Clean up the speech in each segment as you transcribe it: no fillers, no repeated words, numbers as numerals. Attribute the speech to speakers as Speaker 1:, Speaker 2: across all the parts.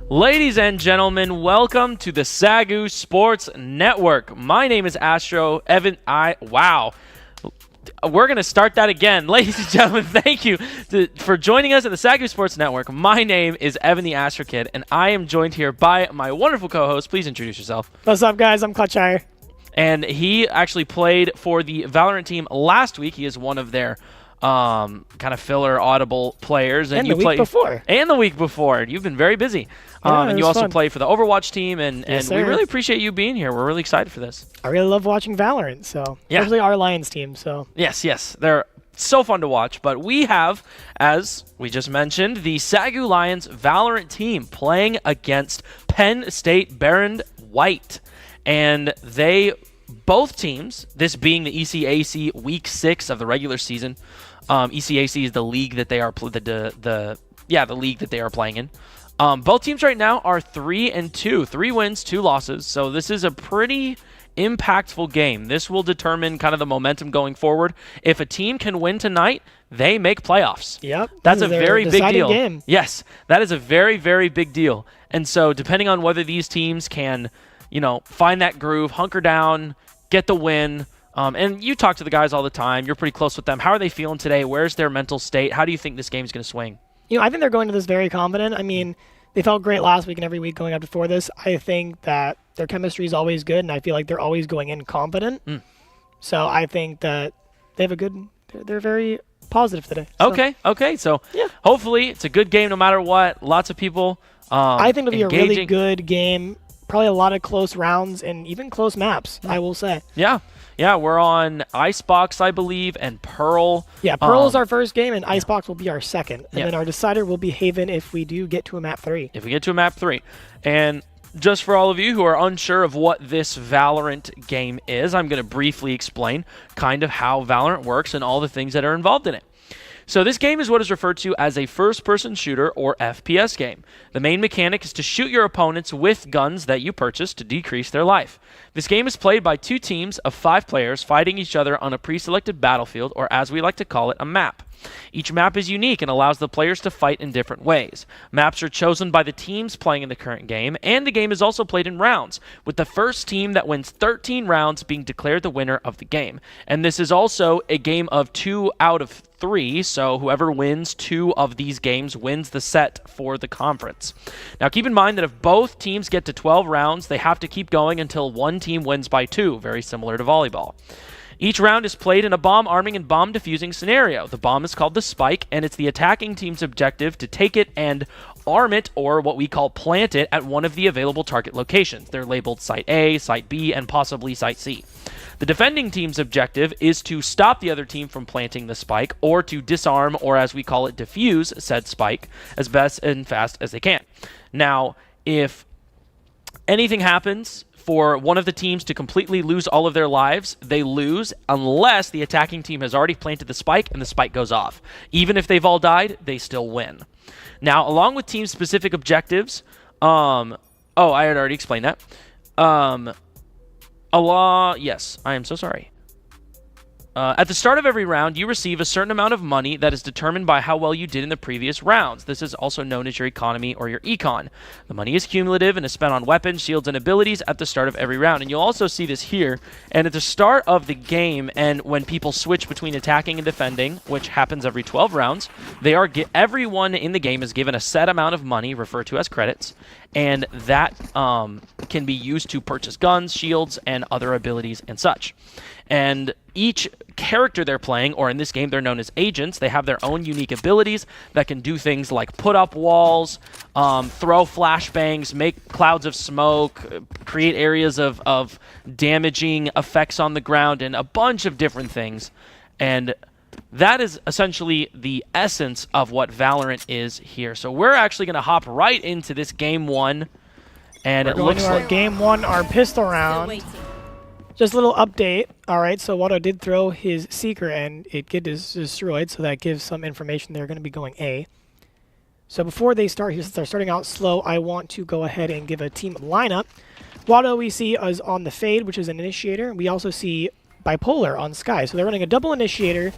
Speaker 1: Ladies and gentlemen, welcome to the SAGU Sports Network. My name is Astro Evan. Wow. We're going to start that again. Ladies and gentlemen, thank you for joining us at the SAGU Sports Network. My name is Evan the Astro Kid, and I am joined here by my wonderful co-host. Please introduce yourself.
Speaker 2: What's up, guys? I'm Clutchire.
Speaker 1: And he actually played for the VALORANT team last week. He is one of their kind of filler audible players.
Speaker 2: And the week before.
Speaker 1: And the week before. You've been very busy. And you also play for the Overwatch team, and
Speaker 2: Yes,
Speaker 1: we really appreciate you being here. We're really excited for this.
Speaker 2: I really love watching VALORANT, especially our Lions team.
Speaker 1: Yes. They're so fun to watch. But we have, as we just mentioned, the SAGU Lions VALORANT team playing against Penn State Behrend White. And both teams, this being the ECAC Week 6 of the regular season. ECAC is the league that they are the league that they are playing in. Both teams right now are 3-2, 3 wins, 2 losses. So this is a pretty impactful game. This will determine kind of the momentum going forward. If a team can win tonight, they make playoffs.
Speaker 2: Yep.
Speaker 1: That's a very big deal.
Speaker 2: Game.
Speaker 1: Yes, that is a very, very big deal. And so depending on whether these teams can, find that groove, hunker down, get the win. And you talk to the guys all the time. You're pretty close with them. How are they feeling today? Where's their mental state? How do you think this game is going to swing?
Speaker 2: I think they're going to this very confident. I mean, they felt great last week and every week going up before this. I think that their chemistry is always good, and I feel like they're always going in confident. So I think that they have they're very positive today.
Speaker 1: So. Okay. So yeah. Hopefully it's a good game no matter what. Lots of people
Speaker 2: I think it'll be a really good game. Probably a lot of close rounds and even close maps, I will say.
Speaker 1: Yeah, we're on Icebox, I believe, and Pearl.
Speaker 2: Yeah, Pearl is our first game, and Icebox will be our second. And then our decider will be Haven if we do get to a map 3.
Speaker 1: If we get to a map 3. And just for all of you who are unsure of what this VALORANT game is, I'm going to briefly explain kind of how VALORANT works and all the things that are involved in it. So this game is what is referred to as a first-person shooter or FPS game. The main mechanic is to shoot your opponents with guns that you purchase to decrease their life. This game is played by 2 teams of 5 players fighting each other on a pre-selected battlefield, or as we like to call it, a map. Each map is unique and allows the players to fight in different ways. Maps are chosen by the teams playing in the current game, and the game is also played in rounds, with the first team that wins 13 rounds being declared the winner of the game. And this is also a game of 2 out of 3, so whoever wins 2 of these games wins the set for the conference. Now keep in mind that if both teams get to 12 rounds, they have to keep going until one team wins by 2, very similar to volleyball. Each round is played in a bomb arming and bomb defusing scenario. The bomb is called the spike, and it's the attacking team's objective to take it and arm it, or what we call plant it, at one of the available target locations. They're labeled Site A, Site B, and possibly Site C. The defending team's objective is to stop the other team from planting the spike, or to disarm, or as we call it, defuse said spike as best and fast as they can. Now, if anything happens for one of the teams to completely lose all of their lives, they lose unless the attacking team has already planted the spike and the spike goes off. Even if they've all died, they still win. Now, along with team-specific objectives, I had already explained that. Yes, I am so sorry. At the start of every round, you receive a certain amount of money that is determined by how well you did in the previous rounds. This is also known as your economy or your econ. The money is cumulative and is spent on weapons, shields, and abilities at the start of every round. And you'll also see this here. And at the start of the game, and when people switch between attacking and defending, which happens every 12 rounds, everyone in the game is given a set amount of money, referred to as credits, and that can be used to purchase guns, shields, and other abilities and such. And each character they're playing, or in this game they're known as agents, they have their own unique abilities that can do things like put up walls, throw flashbangs, make clouds of smoke, create areas of damaging effects on the ground, and a bunch of different things. And that is essentially the essence of what VALORANT is here. So we're actually going to hop right into this game 1. And it looks like
Speaker 2: game 1, our pistol round. Just a little update. All right, so Watto did throw his Seeker, and it gets destroyed, so that gives some information they're going to be going A. So before they start, since they're starting out slow, I want to go ahead and give a team lineup. Watto we see is on the Fade, which is an initiator. We also see Bipolar on Sky. So they're running a double initiator,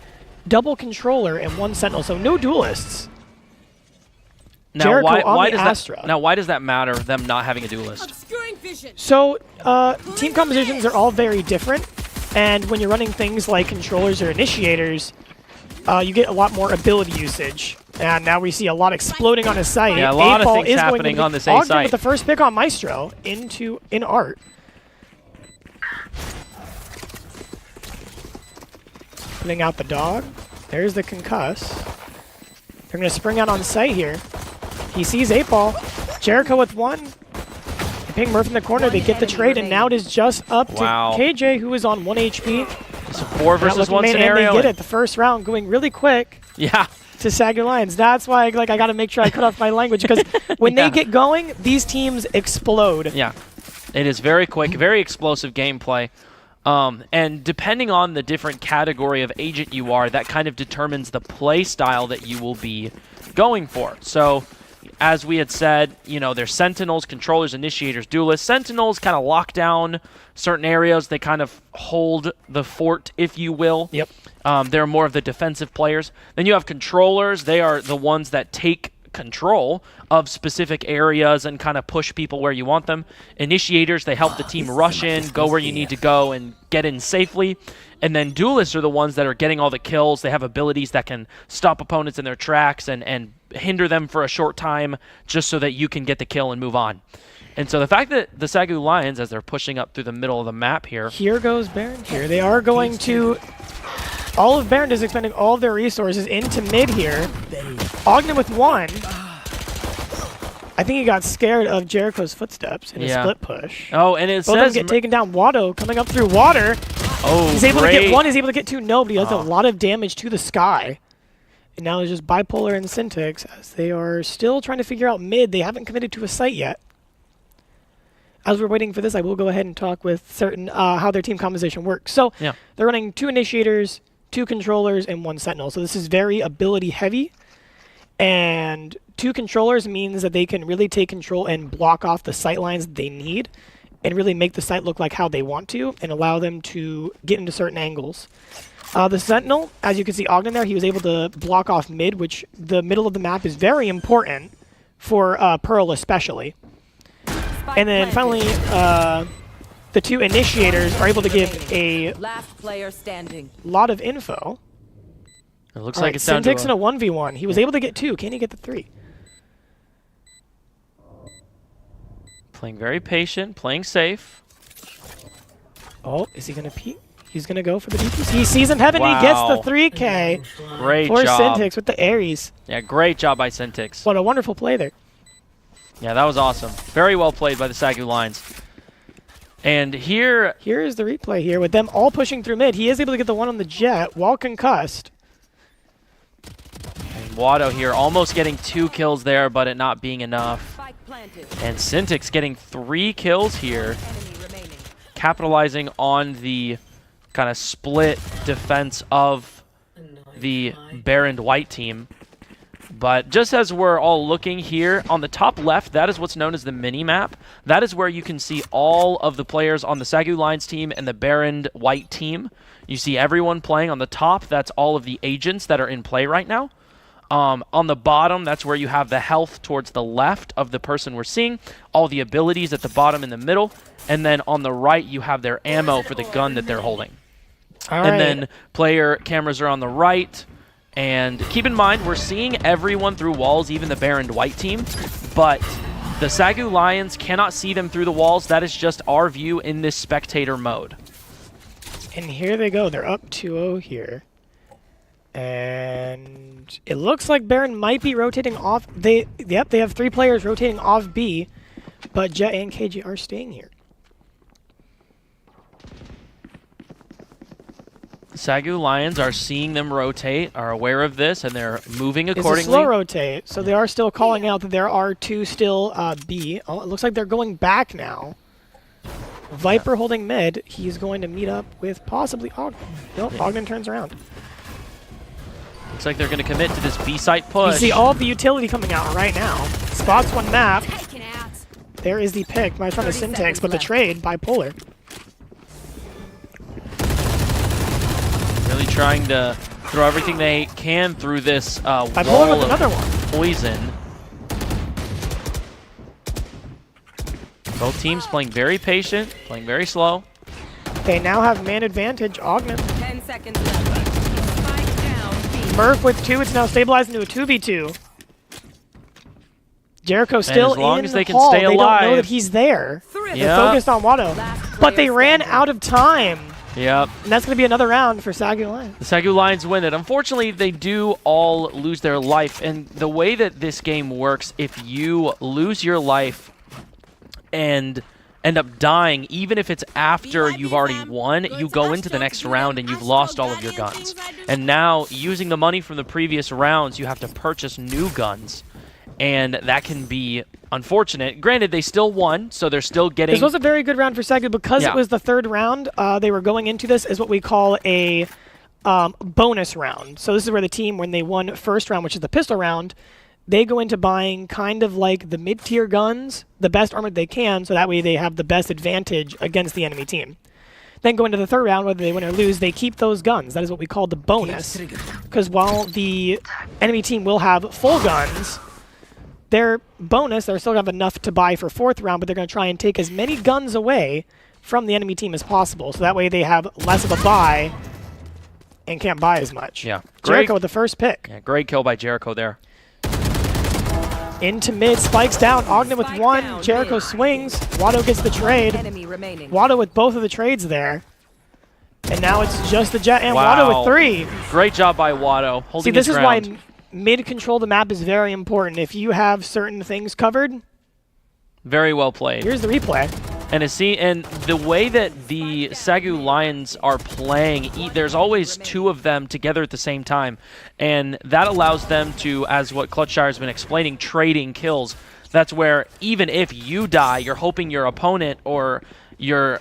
Speaker 2: double controller, and 1 sentinel. So no duelists.
Speaker 1: Now,
Speaker 2: Jericho on
Speaker 1: why
Speaker 2: the
Speaker 1: does
Speaker 2: Astra.
Speaker 1: that? Now, why does that matter? Them not having a duelist?
Speaker 2: So team compositions are all very different, and when you're running things like controllers or initiators, you get a lot more ability usage. And now we see a lot exploding on his site.
Speaker 1: Yeah, a lot of
Speaker 2: A-Ball
Speaker 1: things
Speaker 2: is
Speaker 1: happening
Speaker 2: going
Speaker 1: on this A
Speaker 2: Ogden
Speaker 1: site.
Speaker 2: with the first pick on Maestro in Art. Putting out the dog. There's the concuss. They're going to spring out on site here. He sees 8-Ball. Jericho with one. They ping Murph in the corner. They get the trade, and now it is just up to KJ, who is on 1 HP.
Speaker 1: It's a 4 versus 1 scenario.
Speaker 2: And they get it the first round, going really quick.
Speaker 1: Yeah.
Speaker 2: To SAGU Lions. That's why I got to make sure I cut off my language, because when they get going, these teams explode.
Speaker 1: Yeah. It is very quick, very explosive gameplay. And depending on the different category of agent you are, that kind of determines the play style that you will be going for. So, as we had said, you know, there's Sentinels, Controllers, Initiators, Duelists. Sentinels kind of lock down certain areas. They kind of hold the fort, if you will.
Speaker 2: Yep.
Speaker 1: They're more of the defensive players. Then you have Controllers. They are the ones that take control of specific areas and kind of push people where you want them. Initiators, they help the team rush in, go where you need to go, and get in safely. And then Duelists are the ones that are getting all the kills. They have abilities that can stop opponents in their tracks and hinder them for a short time just so that you can get the kill and move on. And so the fact that the SAGU Lions, as they're pushing up through the middle of the map here...
Speaker 2: Here goes Behrend here. They are going to... All of Behrend is expending all of their resources into mid here. Ogden with one. I think he got scared of Jericho's footsteps in a split push.
Speaker 1: Oh, and it
Speaker 2: Both of
Speaker 1: says...
Speaker 2: them get taken down. Watto coming up through water.
Speaker 1: Oh,
Speaker 2: he's able to get one. He's able to get two. No, but he does a lot of damage to the sky. And now it's just Bipolar and Syntax as they are still trying to figure out mid. They haven't committed to a site yet. As we're waiting for this, I will go ahead and talk with certain how their team composition works. So they're running 2 Initiators, 2 Controllers, and 1 Sentinel. So this is very ability heavy. And 2 Controllers means that they can really take control and block off the sight lines they need and really make the site look like how they want to and allow them to get into certain angles. The Sentinel, as you can see Ogden there, he was able to block off mid, which the middle of the map is very important for Pearl especially. And then finally, the 2 Initiators are able to give a lot of info.
Speaker 1: It looks like it's down to
Speaker 2: Syntax in a 1v1. He was able to get 2. Can he get the 3?
Speaker 1: Playing very patient, playing safe.
Speaker 2: Oh, is he going to peek? He's going to go for the defense. He sees him heaven. He gets the 3K.
Speaker 1: Great
Speaker 2: for
Speaker 1: job.
Speaker 2: Syntax with the Ares.
Speaker 1: Yeah, great job by Syntax.
Speaker 2: What a wonderful play there.
Speaker 1: Yeah, that was awesome. Very well played by the SAGU Lions. And here
Speaker 2: is the replay here with them all pushing through mid. He is able to get the one on the jet while concussed.
Speaker 1: And Watto here almost getting 2 kills there, but it not being enough. And Syntax getting 3 kills here, capitalizing on the kind of split defense of the Behrend white team. But just as we're all looking here, on the top left, that is what's known as the mini-map. That is where you can see all of the players on the SAGU Lions team and the Behrend white team. You see everyone playing on the top. That's all of the agents that are in play right now. On the bottom, that's where you have the health towards the left of the person we're seeing. All the abilities at the bottom in the middle. And then on the right, you have their ammo for the gun that they're holding. And then player cameras are on the right. And keep in mind, we're seeing everyone through walls, even the Behrend white team. But the SAGU Lions cannot see them through the walls. That is just our view in this spectator mode.
Speaker 2: And here they go. They're up 2-0 here. And it looks like Behrend might be rotating off. They have 3 players rotating off B, but Jet and KG are staying here.
Speaker 1: SAGU Lions are seeing them rotate, are aware of this, and they're moving accordingly.
Speaker 2: It's a slow rotate, so they are still calling out that there are 2 still B. Oh, it looks like they're going back now. Viper holding mid. He's going to meet up with possibly Ogden. Nope, Ogden turns around.
Speaker 1: Looks like they're going to commit to this B site push.
Speaker 2: You see all of the utility coming out right now. Spots one map. There is the pick by front of Syntax, but the trade by Polar.
Speaker 1: Really trying to throw everything they can through this wall
Speaker 2: with
Speaker 1: of
Speaker 2: another one.
Speaker 1: poison. Both teams playing very patient, playing very slow.
Speaker 2: They now have man advantage. Ogden.
Speaker 3: 10 seconds left. Spike down.
Speaker 2: Murph with 2. It's now stabilized into a 2v2. Jericho still
Speaker 1: as long
Speaker 2: in
Speaker 1: as they can
Speaker 2: Hall.
Speaker 1: stay
Speaker 2: They don't know
Speaker 1: alive.
Speaker 2: that he's there.
Speaker 3: Three.
Speaker 2: They're focused on Watto. But they ran
Speaker 3: standing.
Speaker 2: out of time.
Speaker 1: Yep.
Speaker 2: And that's going to be another round for SAGU Lions.
Speaker 1: The SAGU Lions win it. Unfortunately, they do all lose their life. And the way that this game works, if you lose your life and end up dying, even if it's after you've already won, you go into the next round and you've lost all of your guns. And now, using the money from the previous rounds, you have to purchase new guns. And that can be unfortunate. Granted, they still won, so they're still getting...
Speaker 2: This was a very good round for SAGU because
Speaker 1: Yeah.
Speaker 2: it was the third round. They were going into this as what we call a bonus round. So this is where the team, when they won first round, which is the pistol round, they go into buying kind of like the mid-tier guns, the best armor they can, so that way they have the best advantage against the enemy team. Then go into the third round, whether they win or lose, they keep those guns. That is what we call the bonus. Because while the enemy team will have full guns, their bonus, they're still going to have enough to buy for fourth round, but they're going to try and take as many guns away from the enemy team as possible. So that way they have less of a buy and can't buy as much.
Speaker 1: Yeah.
Speaker 2: Jericho with the first pick.
Speaker 1: Yeah, great kill by Jericho there.
Speaker 2: Into mid, spikes down. Ogden with
Speaker 3: Spike
Speaker 2: 1.
Speaker 3: down,
Speaker 2: Jericho
Speaker 3: mid.
Speaker 2: swings. Watto gets the trade.
Speaker 3: Enemy remaining.
Speaker 2: Watto with both of the trades there. And now it's just the Jet and
Speaker 1: Wow.
Speaker 2: Watto with 3.
Speaker 1: Great job by Watto, holding
Speaker 2: See, this
Speaker 1: his
Speaker 2: is why
Speaker 1: ground.
Speaker 2: mid control the map is very important. If you have certain things covered,
Speaker 1: Very well played.
Speaker 2: here's the replay.
Speaker 1: And the way that the SAGU Lions are playing, there's always 2 of them together at the same time, and that allows them to, as what Clutchshire has been explaining, trading kills. That's where even if you die, you're hoping your opponent or your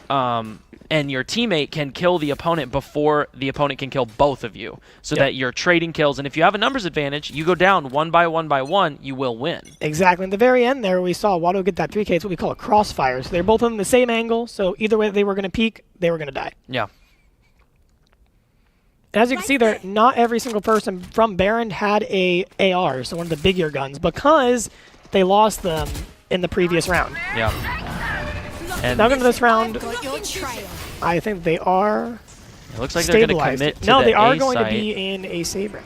Speaker 1: and your teammate can kill the opponent before the opponent can kill both of you, so that you're trading kills. And if you have a numbers advantage, you go down one by one, you will win.
Speaker 2: Exactly. In the very end there, we saw Watto get that 3K. It's what we call a crossfire. So they're both on the same angle, so either way they were going to peek, they were going to die.
Speaker 1: Yeah.
Speaker 2: And as you can see there, not every single person from Behrend had a AR, so one of the bigger guns, because they lost them in the previous round.
Speaker 1: Yeah. And
Speaker 2: Now going to this round, I think they are
Speaker 1: it looks like they're going to
Speaker 2: stabilized.
Speaker 1: commit to
Speaker 2: No,
Speaker 1: the
Speaker 2: they are
Speaker 1: A
Speaker 2: going to
Speaker 1: site.
Speaker 2: be in a Saber.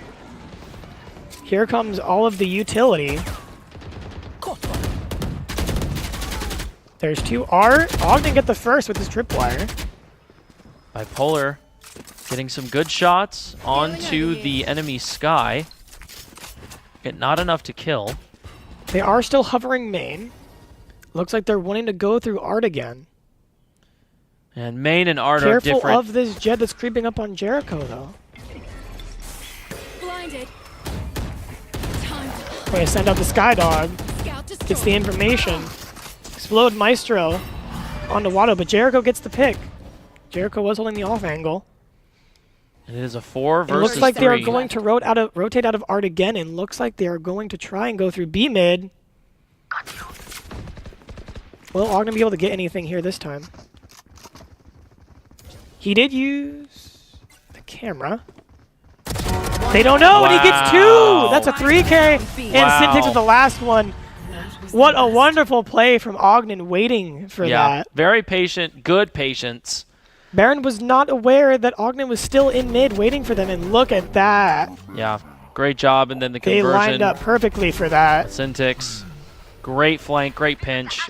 Speaker 2: Here comes all of the utility. There's 2 R. Ogden get the first with his tripwire.
Speaker 1: Bipolar getting some good shots onto the enemy sky. Yet not enough to kill.
Speaker 2: They are still hovering main. Looks like they're wanting to go through Art again.
Speaker 1: And Main and Art are
Speaker 2: Careful
Speaker 1: different.
Speaker 2: of this Jet that's creeping up on Jericho, though.
Speaker 4: Blinded.
Speaker 2: We're going to send out the Skydog.
Speaker 4: Scout destroyed.
Speaker 2: Gets the information. Explode Maestro onto Watto, but Jericho gets the pick. Jericho was holding the off angle.
Speaker 1: It is a 4
Speaker 2: It
Speaker 1: versus
Speaker 2: looks like
Speaker 1: 3.
Speaker 2: they are going to rotate out of Art again, and looks like they are going to try and go through B mid. Will Ogden be able to get anything here this time? He did use the camera. They don't know, and he gets 2! That's a 3K, and
Speaker 1: Wow.
Speaker 2: Syntax with the last one. What a wonderful play from Ogden waiting for that.
Speaker 1: Very patient, good patience.
Speaker 2: Behrend was not aware that Ogden was still in mid waiting for them, and look at that.
Speaker 1: Yeah, great job, and then the
Speaker 2: They
Speaker 1: conversion.
Speaker 2: lined up perfectly for that.
Speaker 1: Syntix, great flank, great pinch.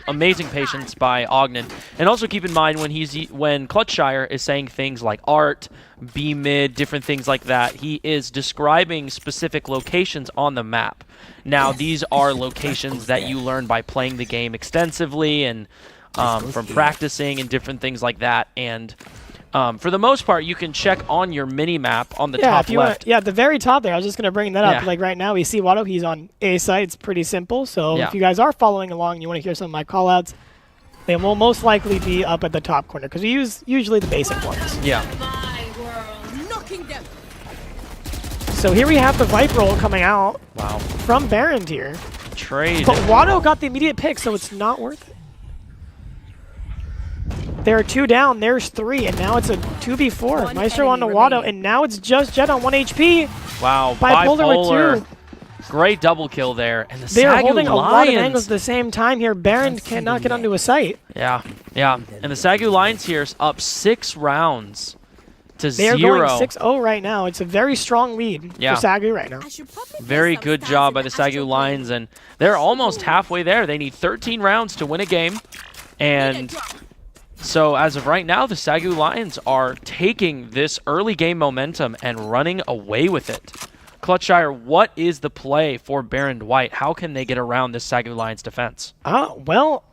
Speaker 1: Amazing patience by Ogden. And also keep in mind when Clutchshire is saying things like Art, B mid, different things like that, he is describing specific locations on the map. Now, these are locations that you learn by playing the game extensively and from practicing and different things like that. And for the most part, you can check on your mini-map on the top
Speaker 2: if you
Speaker 1: left.
Speaker 2: at the very top there. I was just going to bring that up.
Speaker 1: Yeah.
Speaker 2: Like right now, we see Watto. He's on A site. It's pretty simple. So
Speaker 1: Yeah.
Speaker 2: if you guys are following along and you want to hear some of my callouts, they will most likely be up at the top corner because we use usually the basic ones.
Speaker 1: Yeah.
Speaker 4: My world. Knocking them.
Speaker 2: So here we have the Vipe roll coming out
Speaker 1: Wow.
Speaker 2: from Behrend here.
Speaker 1: Trade.
Speaker 2: But Watto got the immediate pick, so it's not worth it. There are 2 down, there's 3, and now it's a 2v4.
Speaker 3: One
Speaker 2: Maestro on the
Speaker 3: enemy
Speaker 2: Watto,
Speaker 3: remaining.
Speaker 2: and now it's just Jet on 1 HP.
Speaker 1: Wow.
Speaker 2: Bipolar with 2.
Speaker 1: Great double kill there. And the
Speaker 2: They're
Speaker 1: SAGU
Speaker 2: holding a lot of
Speaker 1: Lions.
Speaker 2: angles at the same time here. Behrend cannot get onto a site.
Speaker 1: Yeah, yeah. And the SAGU Lions here is up 6 rounds to
Speaker 2: They are
Speaker 1: 0.
Speaker 2: going 6-0 right now. It's a very strong lead for SAGU right now.
Speaker 1: Very good job by the SAGU Lions, and they're almost halfway there. They need 13 rounds to win a game. And so as of right now, the SAGU Lions are taking this early game momentum and running away with it. Clutchshire, what is the play for Behrend White? How can they get around this SAGU Lions defense?
Speaker 2: Well,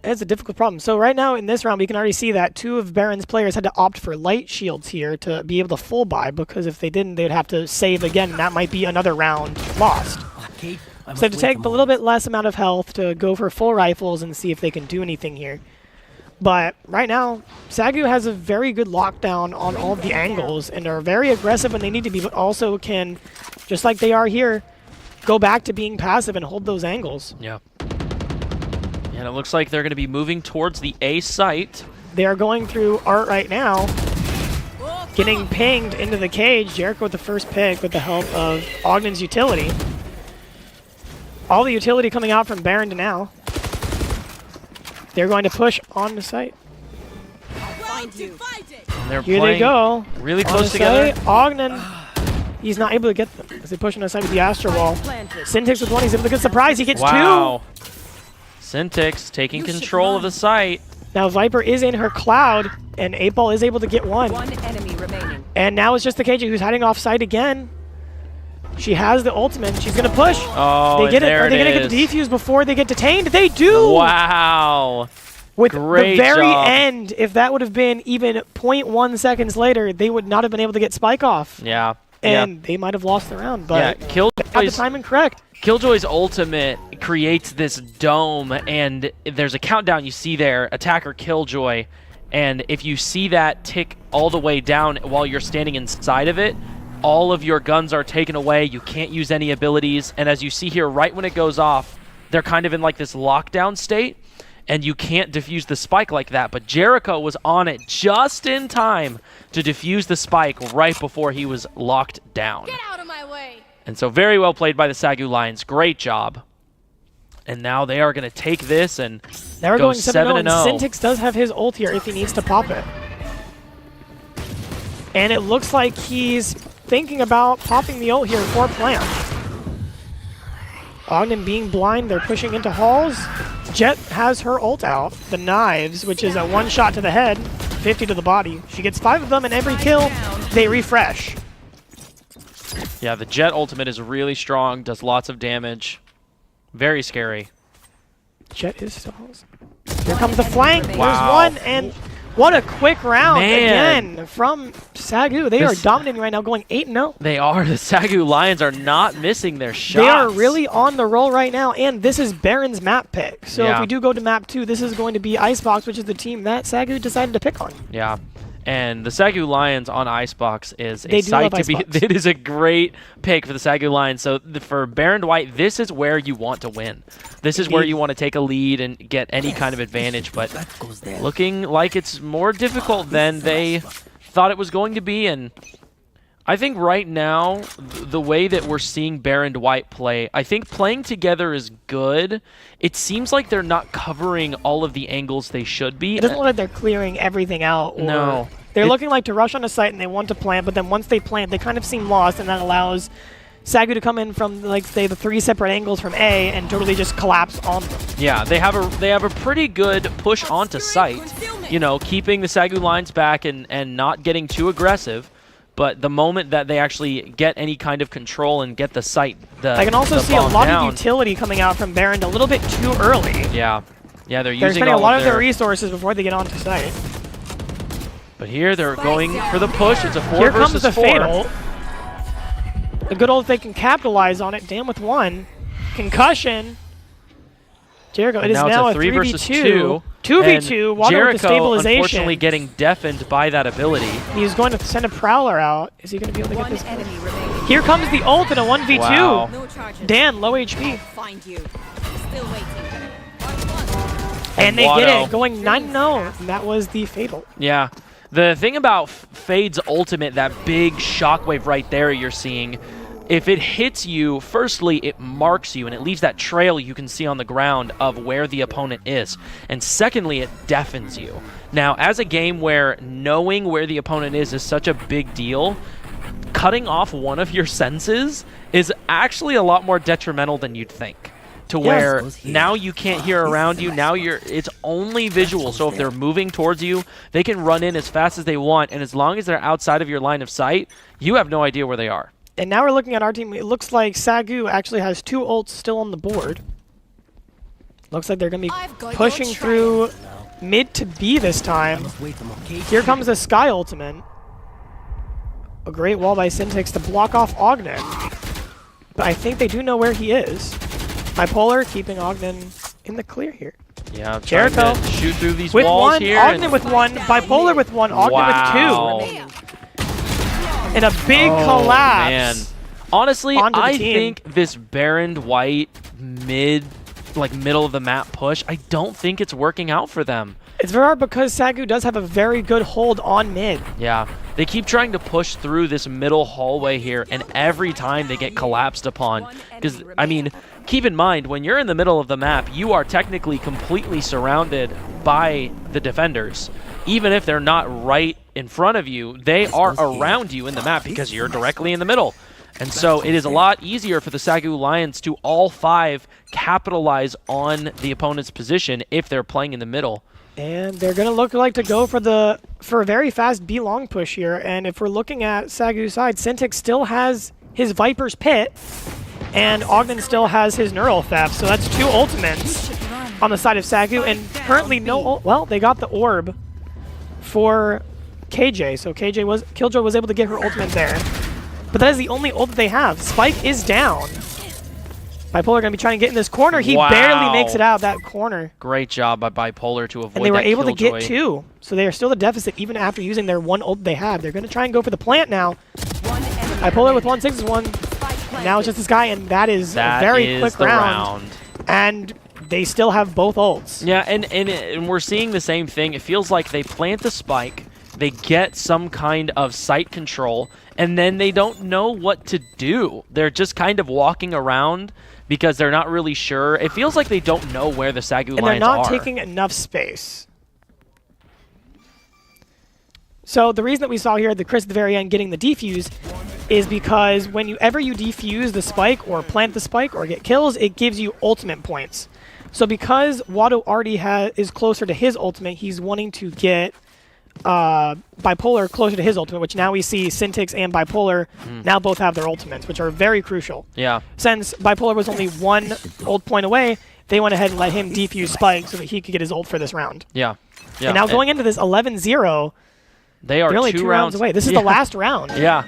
Speaker 2: it's a difficult problem. So right now in this round, we can already see that 2 of Behrend's players had to opt for light shields here to be able to full buy, because if they didn't, they'd have to save again, and that might be another round lost. So they have to take a little bit less amount of health to go for full rifles and see if they can do anything here. But right now, SAGU has a very good lockdown on all of the angles and are very aggressive when they need to be, but also can, just like they are here, go back to being passive and hold those angles.
Speaker 1: Yeah. And it looks like they're going to be moving towards the A site.
Speaker 2: They are going through art right now, getting pinged into the cage. Jericho with the first pick with the help of Ogden's utility. All the utility coming out from Behrend now. They're going to push on the site.
Speaker 1: And they're
Speaker 2: Here they
Speaker 1: playing
Speaker 2: go.
Speaker 1: really
Speaker 2: On
Speaker 1: close
Speaker 2: the
Speaker 1: together.
Speaker 2: site, Ogden, he's not able to get them as they push on the site with the Astro Wall. Syntix with 1, he's able to get a surprise. He gets 2.
Speaker 1: Wow. Syntix taking control of the site.
Speaker 2: Now Viper is in her cloud, and 8ball is able to get 1.
Speaker 3: One enemy remaining.
Speaker 2: And now it's just the KJ who's hiding off site again. She has the ultimate. She's going to push.
Speaker 1: Oh,
Speaker 2: They get it.
Speaker 1: there
Speaker 2: Are they going to get the defuse before they get detained? They do!
Speaker 1: Wow.
Speaker 2: With
Speaker 1: Great
Speaker 2: the very
Speaker 1: job.
Speaker 2: end, if that would have been even 0.1 seconds later, they would not have been able to get Spike off.
Speaker 1: Yeah.
Speaker 2: And they might have lost the round, but
Speaker 1: yeah.
Speaker 2: got the timing correct.
Speaker 1: Killjoy's ultimate creates this dome, and there's a countdown you see there, attacker Killjoy, and if you see that tick all the way down while you're standing inside of it, all of your guns are taken away, you can't use any abilities, and as you see here, right when it goes off, they're kind of in like this lockdown state, and you can't defuse the spike like that, but Jericho was on it just in time to defuse the spike right before he was locked down.
Speaker 4: Get out of my way.
Speaker 1: And so very well played by the SAGU Lions. Great job. And now they are going to take this and
Speaker 2: Now we're
Speaker 1: go
Speaker 2: going 7-0, and
Speaker 1: 7-0.
Speaker 2: Syntix does have his ult here if he needs to pop it. And it looks like he's thinking about popping the ult here for plant. Ogden being blind, they're pushing into halls. Jet has her ult out, the knives, which is a 1 shot to the head, 50 to the body. She gets 5 of them, and every kill, they refresh.
Speaker 1: Yeah, the Jet ultimate is really strong, does lots of damage. Very scary.
Speaker 2: Jet is stalls. Here comes the flank.
Speaker 1: Wow.
Speaker 2: There's 1, and what a quick round
Speaker 1: Man.
Speaker 2: again from SAGU. They are dominating right now, going 8-0.
Speaker 1: They are. The SAGU Lions are not missing their shots.
Speaker 2: They are really on the roll right now, and this is Behrend's map pick. So if
Speaker 1: Yeah.
Speaker 2: we do go to map 2, this is going to be Icebox, which is the team that SAGU decided to pick on.
Speaker 1: Yeah. And the SAGU Lions on Icebox is a
Speaker 2: They do
Speaker 1: sight
Speaker 2: love
Speaker 1: to be.
Speaker 2: Icebox.
Speaker 1: It is a great pick for the SAGU Lions. So for Behrend White, this is where you want to win. This is where you want to take a lead and get any kind of advantage. But looking like it's more difficult than they thought it was going to be. And I think right now, the way that we're seeing Behrend White play, I think playing together is good. It seems like they're not covering all of the angles they should be.
Speaker 2: It doesn't look like they're clearing everything out. Or
Speaker 1: No.
Speaker 2: They're looking like to rush on a site and they want to plant, but then once they plant, they kind of seem lost, and that allows SAGU to come in from, like, say, the 3 separate angles from A and totally just collapse on them.
Speaker 1: Yeah, they have a pretty good push onto site. You know, keeping the SAGU lines back and not getting too aggressive. But the moment that they actually get any kind of control and get the site,
Speaker 2: I can also see a lot of utility coming out from Behrend a little bit too early.
Speaker 1: Yeah, yeah, they're
Speaker 2: They're
Speaker 1: using
Speaker 2: spending a lot of their
Speaker 1: their
Speaker 2: resources before they get onto site.
Speaker 1: But here they're going for the push. It's a 4
Speaker 2: Here comes
Speaker 1: versus
Speaker 2: the
Speaker 1: 4.
Speaker 2: fatal. The good old, they can capitalize on it. Damn with 1. Concussion. Jericho, it is now a
Speaker 1: 3 versus
Speaker 2: 3v2.
Speaker 1: 2.
Speaker 2: 2v2,
Speaker 1: And
Speaker 2: Water with the
Speaker 1: Jericho,
Speaker 2: stabilization.
Speaker 1: unfortunately, getting deaffened by that ability.
Speaker 2: He's going to send a Prowler out. Is he going to be able to get
Speaker 3: One
Speaker 2: this?
Speaker 3: enemy remaining.
Speaker 2: Here comes the ult in a 1v2.
Speaker 1: Wow.
Speaker 4: No charges.
Speaker 2: Dan, low HP.
Speaker 4: I'll find you. Still waiting.
Speaker 2: And they get
Speaker 1: Watto.
Speaker 2: it, going 9-0. And that was the fatal.
Speaker 1: Yeah. The thing about Fade's ultimate, that big shockwave right there you're seeing, if it hits you, firstly, it marks you, and it leaves that trail you can see on the ground of where the opponent is. And secondly, it deafens you. Now, as a game where knowing where the opponent is such a big deal, cutting off one of your senses is actually a lot more detrimental than you'd think. To where now you can't hear around you, now it's only visual. So if they're moving towards you, they can run in as fast as they want, and as long as they're outside of your line of sight, you have no idea where they are.
Speaker 2: And now we're looking at our team. It looks like SAGU actually has 2 ults still on the board. Looks like they're going to be pushing through mid to B this time. Here comes the Sky Ultimate. A great wall by Syntax to block off Ogden. But I think they do know where he is. Bipolar keeping Ogden in the clear here.
Speaker 1: Yeah,
Speaker 2: Jericho
Speaker 1: to shoot through these
Speaker 2: with
Speaker 1: walls
Speaker 2: one,
Speaker 1: here.
Speaker 2: Ogden with one, Bipolar with one, Ogden with 2. And a big collapse.
Speaker 1: Man. Honestly, I
Speaker 2: team.
Speaker 1: think this Behrend White middle of the map push, I don't think it's working out for them.
Speaker 2: It's very hard because SAGU does have a very good hold on mid.
Speaker 1: Yeah, they keep trying to push through this middle hallway here, and every time they get collapsed upon. Because, I mean, keep in mind, when you're in the middle of the map, you are technically completely surrounded by the defenders. Even if they're not right in front of you, they are around you in the map because you're directly in the middle. And so it is a lot easier for the SAGU Lions to all 5 capitalize on the opponent's position if they're playing in the middle.
Speaker 2: And they're going to look like to go for a very fast B-long push here. And if we're looking at SAGU's side, Syntax still has his Viper's Pit, and Ogden still has his Neural Theft. So that's 2 ultimates on the side of SAGU, and currently well, they got the orb for KJ. So Killjoy was able to get her ultimate there. But that is the only ult that they have. Spike is down. Bipolar going to be trying to get in this corner. He barely makes it out of that corner.
Speaker 1: Great job by Bipolar to avoid that.
Speaker 2: And they were able to
Speaker 1: Killjoy.
Speaker 2: get 2. So they are still the deficit even after using their 1 ult they had. They're going to try and go for the plant now. Bipolar with 161. Now it's just this guy, and that is a very quick round. And they still have both ults.
Speaker 1: Yeah, and we're seeing the same thing. It feels like they plant the spike, they get some kind of sight control, and then they don't know what to do. They're just kind of walking around because they're not really sure. It feels like they don't know where the SAGU Lions are.
Speaker 2: And they're not taking enough space. So the reason that we saw here the Chris at the very end getting the defuse is because whenever you defuse the spike or plant the spike or get kills, it gives you ultimate points. So because Watto already is closer to his ultimate, he's wanting to get Bipolar closer to his ultimate, which now we see Syntax and Bipolar now both have their ultimates, which are very crucial.
Speaker 1: Yeah.
Speaker 2: Since Bipolar was only 1 ult point away, they went ahead and let him defuse Spike so that he could get his ult for this round.
Speaker 1: Yeah.
Speaker 2: And now going into this 11-0,
Speaker 1: they're
Speaker 2: only 2 rounds away. This is the last round.
Speaker 1: Yeah.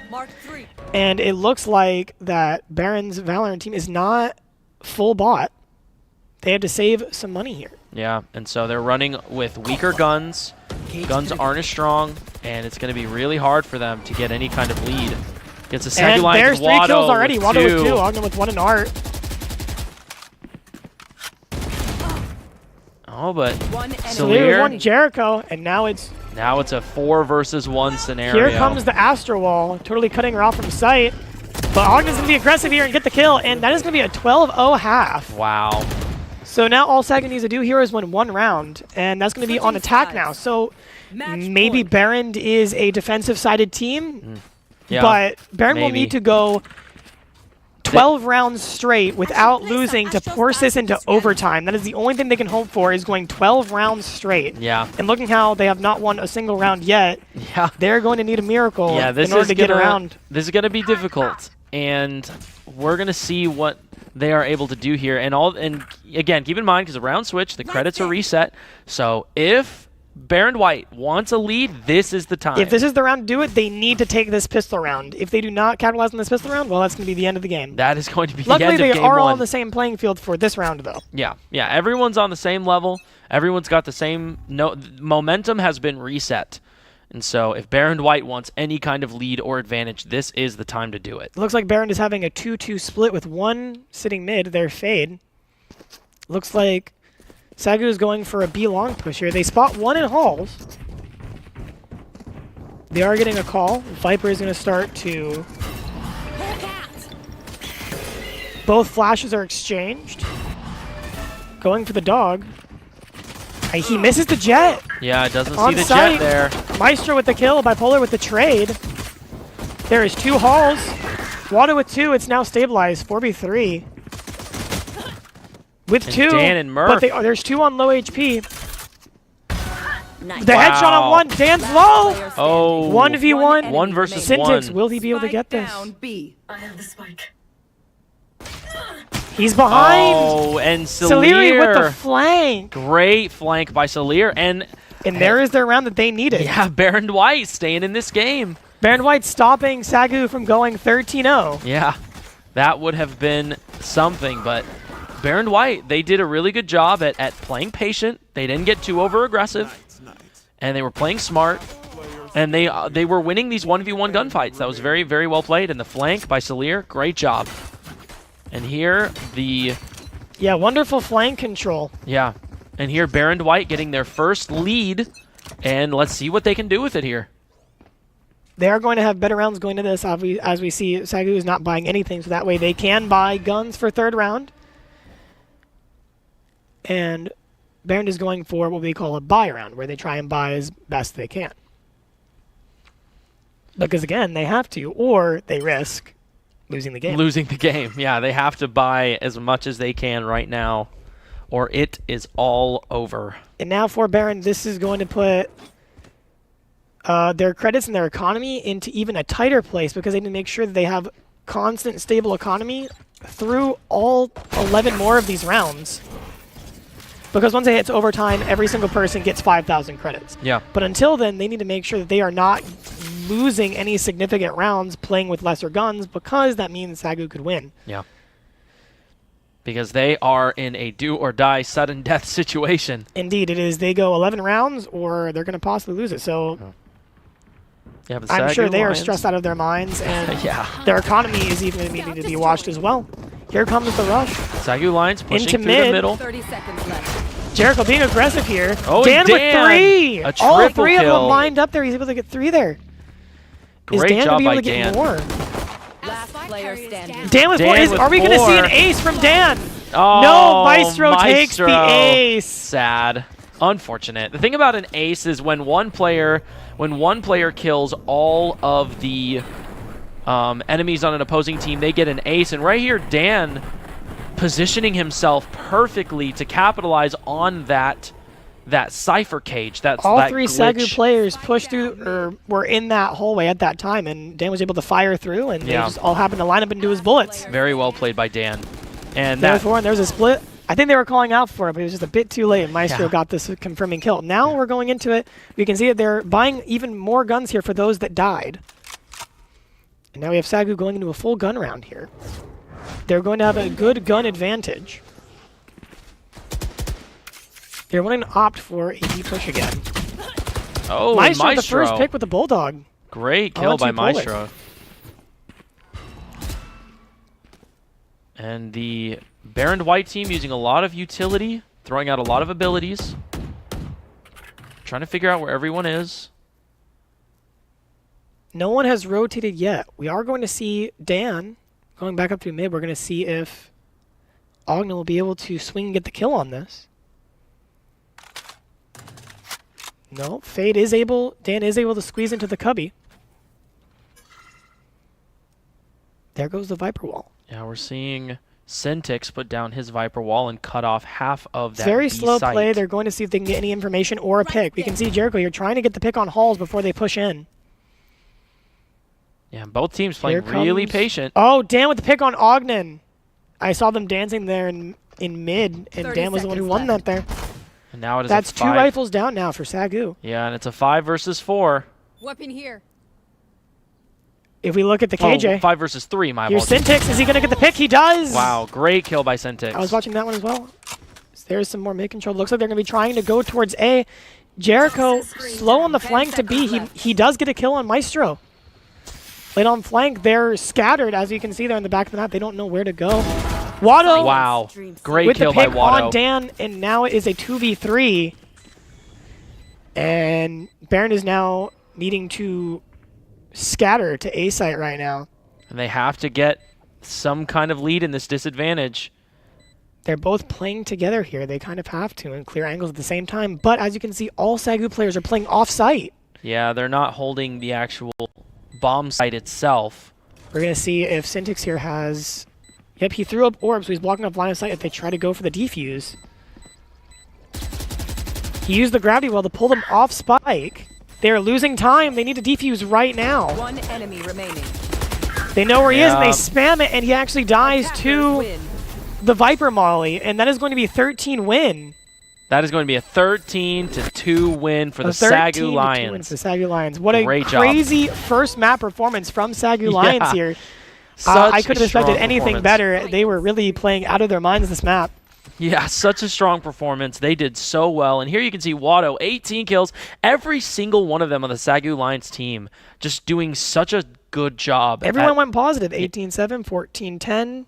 Speaker 2: And it looks like that Behrend's Valorant team is not full bot. They had to save some money here.
Speaker 1: Yeah, and so they're running with weaker guns. Guns aren't as strong, and it's going to be really hard for them to get any kind of lead. Gets a SAGU Lions.
Speaker 2: There's 3 kills already. Watto with 2, Ogden with 1 in Art.
Speaker 1: Oh, but
Speaker 2: So there's 1 Jericho, and now it's
Speaker 1: a 4 versus 1 scenario.
Speaker 2: Here comes the Astro Wall, totally cutting her off from sight. But Ogden's going to be aggressive here and get the kill, and that is going to be a 12-0 half.
Speaker 1: Wow.
Speaker 2: So now all SAGU needs to do here is win 1 round, and that's going to be on attack now. So maybe Behrend is a defensive-sided team,
Speaker 1: Yeah,
Speaker 2: but Behrend will need to go 12 rounds straight without losing to force this into overtime. That is the only thing they can hope for, is going 12 rounds straight.
Speaker 1: Yeah.
Speaker 2: And looking how they have not won a single round yet,
Speaker 1: Yeah.
Speaker 2: they're going to need a miracle in order to get around.
Speaker 1: This is going to be difficult, and we're going to see what they are able to do here. And again, keep in mind, because the round switch, the credits are reset. So if Behrend White wants a lead, this is the time.
Speaker 2: If this is the round to do it, they need to take this pistol round. If they do not capitalize on this pistol round, well, that's going to be the end of the game.
Speaker 1: That is going to be
Speaker 2: Luckily,
Speaker 1: the end of game 1.
Speaker 2: Luckily, they are all on the same playing field for this round, though.
Speaker 1: Yeah, everyone's on the same level. Everyone's got the same... momentum has been reset. And so if Behrend White wants any kind of lead or advantage, this is the time to do it.
Speaker 2: It looks like Behrend is having a 2-2 split with 1 sitting mid, their Fade. Looks like SAGU is going for a B-long push here. They spot 1 in halls. They are getting a call. Viper is going to start to Both flashes are exchanged. Going for the dog. He misses the jet.
Speaker 1: Yeah, it doesn't
Speaker 2: On
Speaker 1: see the
Speaker 2: site.
Speaker 1: jet there.
Speaker 2: Maestro with the kill, Bipolar with the trade. There is 2 halls. Wada with 2, it's now stabilized, 4v3. With
Speaker 1: And
Speaker 2: 2,
Speaker 1: Dan and
Speaker 2: but
Speaker 1: Murph.
Speaker 2: there's 2 on low HP.
Speaker 4: Nice.
Speaker 2: The headshot on 1, Dan's low!
Speaker 4: Player standing.
Speaker 1: Oh.
Speaker 2: 1v1.
Speaker 1: 1 versus
Speaker 2: Syntix,
Speaker 1: 1.
Speaker 2: will he be able to
Speaker 3: Spike
Speaker 2: get this?
Speaker 3: down B.
Speaker 2: He's behind!
Speaker 1: Oh, and
Speaker 2: Saleri with the
Speaker 1: Salir.
Speaker 2: flank!
Speaker 1: Great flank by Salir. And
Speaker 2: And there is their round that they needed.
Speaker 1: yeah, Behrend White staying in this game.
Speaker 2: Behrend White stopping SAGU from going 13-0.
Speaker 1: Yeah, that would have been something, but Behrend White, they did a really good job at playing patient. They didn't get too over-aggressive, and they were playing smart, and they were winning these 1v1 gunfights. That was very, very well played, and the flank by Salir, great job. And here,
Speaker 2: Yeah, wonderful flank control.
Speaker 1: yeah, and here Behrend White getting their first lead, and let's see what they can do with it here.
Speaker 2: They are going to have better rounds going into this, as we see SAGU is not buying anything, so that way they can buy guns for 3rd round. And Behrend is going for what we call a buy round, where they try and buy as best they can. Because again, they have to, or they risk losing the game.
Speaker 1: Losing the game. Yeah, they have to buy as much as they can right now, or it is all over.
Speaker 2: And now for Behrend, this is going to put their credits and their economy into even a tighter place, because they need to make sure that they have constant, stable economy through all 11 more of these rounds. Because once it hits overtime, every single person gets 5,000 credits.
Speaker 1: Yeah.
Speaker 2: But until then, they need to make sure that they are not losing any significant rounds playing with lesser guns, because that means SAGU could win.
Speaker 1: Yeah. Because they are in a do-or-die sudden death situation.
Speaker 2: Indeed, it is. They go 11 rounds, or they're going to possibly lose it. So
Speaker 1: Yeah, but
Speaker 2: I'm
Speaker 1: SAGU
Speaker 2: sure they are
Speaker 1: Lions-
Speaker 2: stressed out of their minds, and
Speaker 1: Yeah.
Speaker 2: their economy is even needing to be watched as well. Here comes the rush.
Speaker 1: SAGU Lions pushing
Speaker 2: Into
Speaker 1: through
Speaker 2: mid.
Speaker 1: the middle.
Speaker 4: 30 seconds left.
Speaker 2: Jericho being aggressive here.
Speaker 1: Oh,
Speaker 2: Dan
Speaker 1: and
Speaker 2: with
Speaker 1: Dan,
Speaker 2: 3!
Speaker 1: a
Speaker 2: All
Speaker 1: triple
Speaker 2: 3 of
Speaker 1: kill.
Speaker 2: them lined up there. He's able to get 3 there. Is
Speaker 1: Great
Speaker 2: Dan
Speaker 1: job
Speaker 2: going to be able
Speaker 1: by
Speaker 2: to get
Speaker 1: Dan.
Speaker 2: more?
Speaker 4: Last player standing.
Speaker 2: Dan with
Speaker 1: Dan
Speaker 2: 4.
Speaker 1: with
Speaker 2: Are we going to see an
Speaker 1: 4.
Speaker 2: ace from Dan?
Speaker 1: Oh,
Speaker 2: No, Maestro takes the ace.
Speaker 1: Sad. Unfortunate. The thing about an ace is when one player kills all of the enemies on an opposing team, they get an ace. And right here, Dan positioning himself perfectly to capitalize on that cipher cage.
Speaker 2: All
Speaker 1: that
Speaker 2: 3
Speaker 1: glitch.
Speaker 2: SAGU players pushed through, or were in that hallway at that time, and Dan was able to fire through, and they
Speaker 1: Yeah.
Speaker 2: just all happened to line up into his bullets.
Speaker 1: Very well played by Dan. And that
Speaker 2: Therefore, and there's a split. I think they were calling out for it, but it was just a bit too late. Maestro
Speaker 1: Yeah.
Speaker 2: got this confirming kill. Now we're going into it. We can see that they're buying even more guns here for those that died. And now we have SAGU going into a full gun round here. They're going to have a good gun advantage. They're going to opt for a B push again.
Speaker 1: oh,
Speaker 2: Maestro,
Speaker 1: Maestro.
Speaker 2: the first pick with the Bulldog.
Speaker 1: Great
Speaker 2: I'll
Speaker 1: kill
Speaker 2: let
Speaker 1: by
Speaker 2: you pull it.
Speaker 1: Maestro. And the Behrend White team using a lot of utility, throwing out a lot of abilities. Trying to figure out where everyone is.
Speaker 2: No one has rotated yet. We are going to see Dan going back up through mid. We're going to see if Ogna will be able to swing and get the kill on this. No, Fade is able, Dan is able to squeeze into the cubby. There goes the Viper wall.
Speaker 1: Yeah, we're seeing Syntix put down his Viper wall and cut off half of that
Speaker 2: Very
Speaker 1: B
Speaker 2: slow
Speaker 1: site.
Speaker 2: play. They're going to see if they can get any information or a pick. We can see Jericho here trying to get the pick on Halls before they push in.
Speaker 1: Yeah, both teams playing
Speaker 2: Here
Speaker 1: really
Speaker 2: comes-
Speaker 1: patient.
Speaker 2: Oh, Dan with the pick on Ogden. I saw them dancing there in mid, and
Speaker 4: 30
Speaker 2: Dan was the one who
Speaker 4: seconds
Speaker 2: won
Speaker 4: left.
Speaker 2: that there.
Speaker 1: And now it is
Speaker 2: That's
Speaker 1: a
Speaker 2: 2
Speaker 1: 5.
Speaker 2: rifles down now for SAGU.
Speaker 1: Yeah, and it's a 5 versus 4.
Speaker 4: Weapon here.
Speaker 2: If we look at the
Speaker 1: Oh,
Speaker 2: KJ,
Speaker 1: 5 versus 3, my
Speaker 2: here's
Speaker 1: apologies.
Speaker 2: Syntix. Is he going to get the pick? He does!
Speaker 1: Wow, great kill by Syntix.
Speaker 2: I was watching that one as well. There's some more mid control. Looks like they're going to be trying to go towards A. Jericho slow on the flank to B. He does get a kill on Maestro. Late on flank, they're scattered. As you can see there in the back of the map, they don't know where to go. Watto
Speaker 1: Wow, great
Speaker 2: with
Speaker 1: kill
Speaker 2: the pick
Speaker 1: by Watto.
Speaker 2: on Dan, and now it is a 2v3. And Behrend is now needing to scatter to A site right now.
Speaker 1: And they have to get some kind of lead in this disadvantage.
Speaker 2: They're both playing together here. They kind of have to and clear angles at the same time. But as you can see, all SAGU players are playing off-site.
Speaker 1: Yeah, they're not holding the actual bomb site itself.
Speaker 2: We're going to see if Syntix here has... Yep, he threw up orbs, so he's blocking up line of sight if they try to go for the defuse. He used the gravity well to pull them off Spike. They're losing time. They need to defuse right now.
Speaker 4: One enemy remaining.
Speaker 2: They know where he is, and they spam it, and he actually dies to
Speaker 4: Win.
Speaker 2: the Viper Molly, and that is going to be a 13 win.
Speaker 1: That is going to be a 13-2 win for the
Speaker 2: 13
Speaker 1: SAGU
Speaker 2: to 2 win
Speaker 1: Lions.
Speaker 2: for the SAGU Lions. What a
Speaker 1: Great job.
Speaker 2: crazy first map performance from SAGU Lions here.
Speaker 1: Such
Speaker 2: I couldn't
Speaker 1: a
Speaker 2: have expected
Speaker 1: strong
Speaker 2: anything
Speaker 1: performance.
Speaker 2: better. They were really playing out of their minds this map.
Speaker 1: Yeah, such a strong performance. They did so well. And here you can see Watto, 18 kills. Every single one of them on the SAGU Lions team just doing such a good job.
Speaker 2: Everyone went positive. 18-7, 14-10,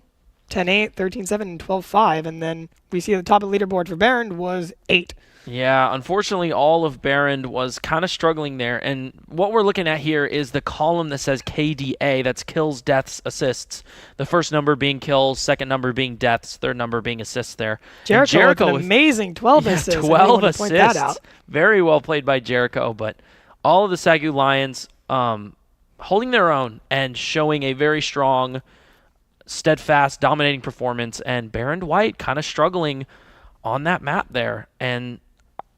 Speaker 2: 10-8, 13-7, and 12-5. And then we see at the top of the leaderboard for Behrend was 8.
Speaker 1: Yeah, unfortunately, all of Behrend was kind of struggling there. And what we're looking at here is the column that says KDA. That's kills, deaths, assists. The first number being kills, second number being deaths, third number being assists there.
Speaker 2: Jericho with an amazing 12 assists.
Speaker 1: 12
Speaker 2: I
Speaker 1: assists.
Speaker 2: point that out.
Speaker 1: Very well played by Jericho. But all of the SAGU Lions holding their own and showing a very strong, steadfast, dominating performance. And Behrend White kind of struggling on that map there. And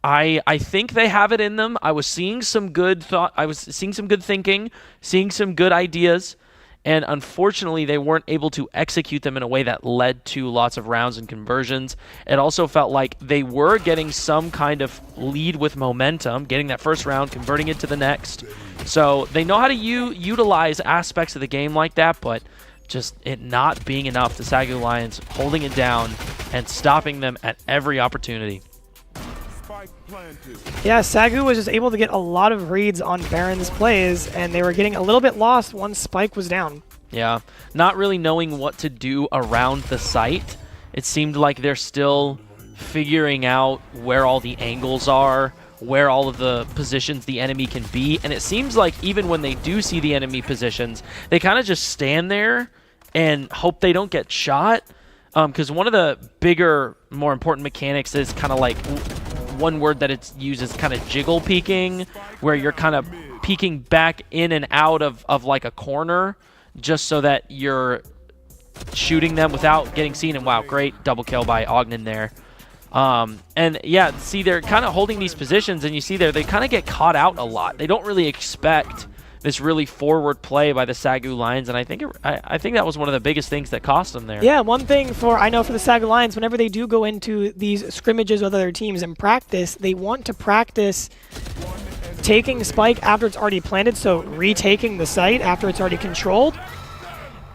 Speaker 1: I think they have it in them. I was seeing some good thought. I was seeing some good thinking, seeing some good ideas, and unfortunately they weren't able to execute them in a way that led to lots of rounds and conversions. It also felt like they were getting some kind of lead with momentum, getting that first round, converting it to the next. So they know how to utilize aspects of the game like that, but just it not being enough. The SAGU Lions holding it down and stopping them at every opportunity.
Speaker 2: Yeah, SAGU was just able to get a lot of reads on Behrend's plays, and they were getting a little bit lost once Spike was down.
Speaker 1: Yeah, not really knowing what to do around the site. It seemed like they're still figuring out where all the angles are, where all of the positions the enemy can be, and it seems like even when they do see the enemy positions, they kind of just stand there and hope they don't get shot, because one of the bigger, more important mechanics is kind of like... one word that it's used is kind of jiggle peeking, where you're kind of peeking back in and out of like a corner just so that you're shooting them without getting seen. And wow, great double kill by Ogden there. And yeah, see, they're kind of holding these positions, and you see there they kind of get caught out a lot. They don't really expect this really forward play by the SAGU Lions, and I think that was one of the biggest things that cost them there.
Speaker 2: Yeah, one thing I know for the SAGU Lions, whenever they do go into these scrimmages with other teams in practice, they want to practice taking Spike after it's already planted, so retaking the site after it's already controlled,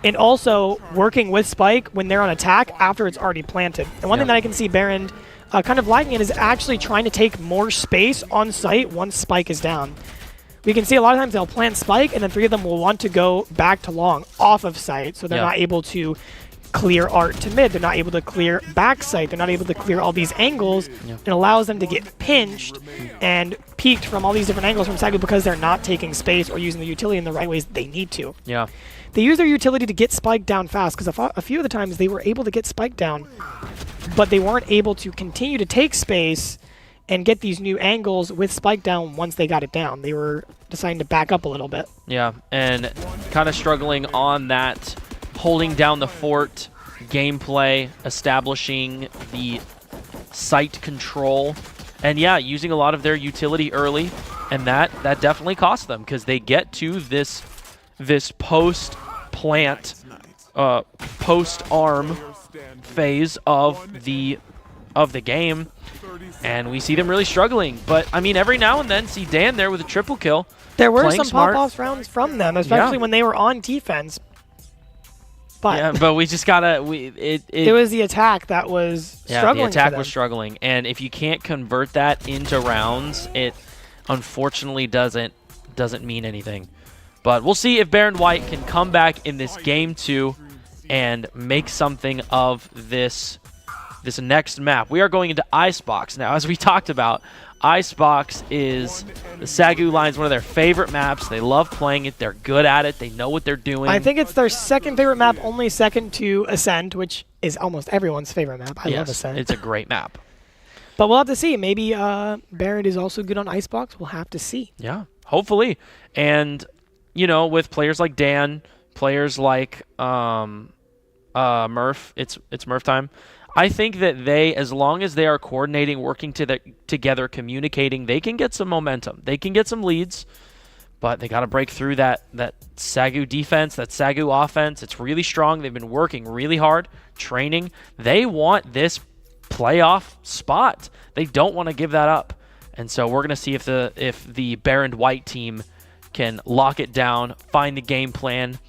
Speaker 2: and also working with Spike when they're on attack after it's already planted. And one thing that I can see Behrend kind of lagging in is actually trying to take more space on site once Spike is down. We can see a lot of times they'll plant Spike, and then 3 of them will want to go back to long off of site, so they're not able to clear art to mid. They're not able to clear back site. They're not able to clear all these angles. It allows them to get pinched and peeked from all these different angles from SAGU because they're not taking space or using the utility in the right ways they need to.
Speaker 1: Yeah.
Speaker 2: They use their utility to get Spike down fast, because a few of the times they were able to get Spike down, but they weren't able to continue to take space and get these new angles with Spike down once they got it down. They were deciding to back up a little bit.
Speaker 1: Yeah, and kind of struggling on that, holding down the fort gameplay, establishing the site control, and yeah, using a lot of their utility early, and that definitely cost them, because they get to this post-plant, post-arm phase of the game, and we see them really struggling. But I mean, every now and then see Dan there with a triple kill.
Speaker 2: There were some
Speaker 1: smart.
Speaker 2: pop-offs rounds from them, especially when they were on defense. But
Speaker 1: yeah, but we just gotta
Speaker 2: it was the attack that was struggling.
Speaker 1: The attack
Speaker 2: for
Speaker 1: was
Speaker 2: them.
Speaker 1: struggling, and if you can't convert that into rounds, it unfortunately doesn't mean anything. But we'll see if Behrend White can come back in this game 2 and make something of this this next map. We are going into Icebox. Now, as we talked about, Icebox is the SAGU Lions, one of their favorite maps. They love playing it. They're good at it. They know what they're doing.
Speaker 2: I think it's their second favorite map, only second to Ascent, which is almost everyone's favorite map. I love Ascent.
Speaker 1: It's a great map.
Speaker 2: But we'll have to see. Maybe Behrend is also good on Icebox. We'll have to see.
Speaker 1: Yeah, hopefully. And, you know, with players like Dan, players like Murph, it's Murph time. I think that they, as long as they are coordinating, working together, communicating, they can get some momentum. They can get some leads, but they got to break through that SAGU defense, that SAGU offense. It's really strong. They've been working really hard, training. They want this playoff spot. They don't want to give that up. And so we're going to see if the Behrend White team can lock it down, find the game plan,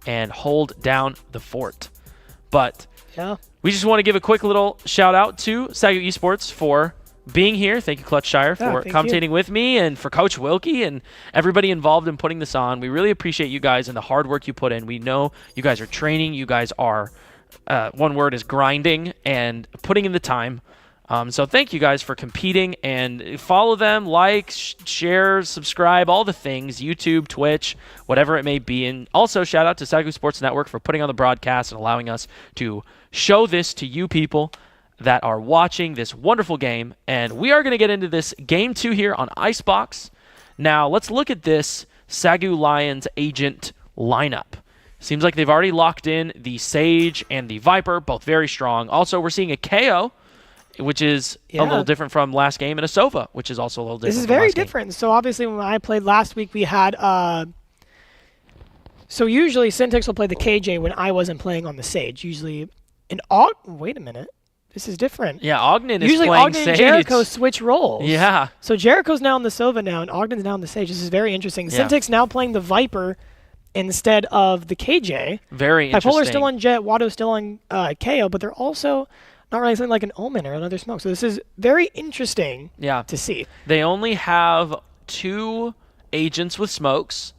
Speaker 1: and hold down the fort. But
Speaker 2: yeah,
Speaker 1: we just want to give a quick little shout out to SAGU Esports for being here. Thank you, Clutch Shire, for commentating with me, and for Coach Wilkie and everybody involved in putting this on. We really appreciate you guys and the hard work you put in. We know you guys are training. You guys are, one word is grinding and putting in the time. So thank you guys for competing, and follow them, like, share, subscribe, all the things, YouTube, Twitch, whatever it may be. And also shout out to SAGU Sports Network for putting on the broadcast and allowing us to show this to you people that are watching this wonderful game. And we are going to get into this game 2 here on Icebox. Now let's look at this SAGU Lions agent lineup. Seems like they've already locked in the Sage and the Viper, both very strong. Also, we're seeing a KO, which is a little different from last game, and a Sova, which is also a little different.
Speaker 2: This is very different. So obviously when I played last week, we had so usually Syntax will play the KJ when I wasn't playing on the Sage. Usually wait a minute. This is different.
Speaker 1: Yeah, Ogden is
Speaker 2: usually
Speaker 1: playing
Speaker 2: Ogden
Speaker 1: Sage.
Speaker 2: and Jericho switch roles.
Speaker 1: Yeah.
Speaker 2: So Jericho's now on the Sova now, and Ogden's now on the Sage. This is very interesting.
Speaker 1: Yeah.
Speaker 2: Syntax now playing the Viper instead of the KJ.
Speaker 1: Very interesting.
Speaker 2: Bipolar's still on Jet, Watto's still on KO, but they're also not really something like an Omen or another Smoke. So this is very interesting to see.
Speaker 1: They only have 2 agents with smokes,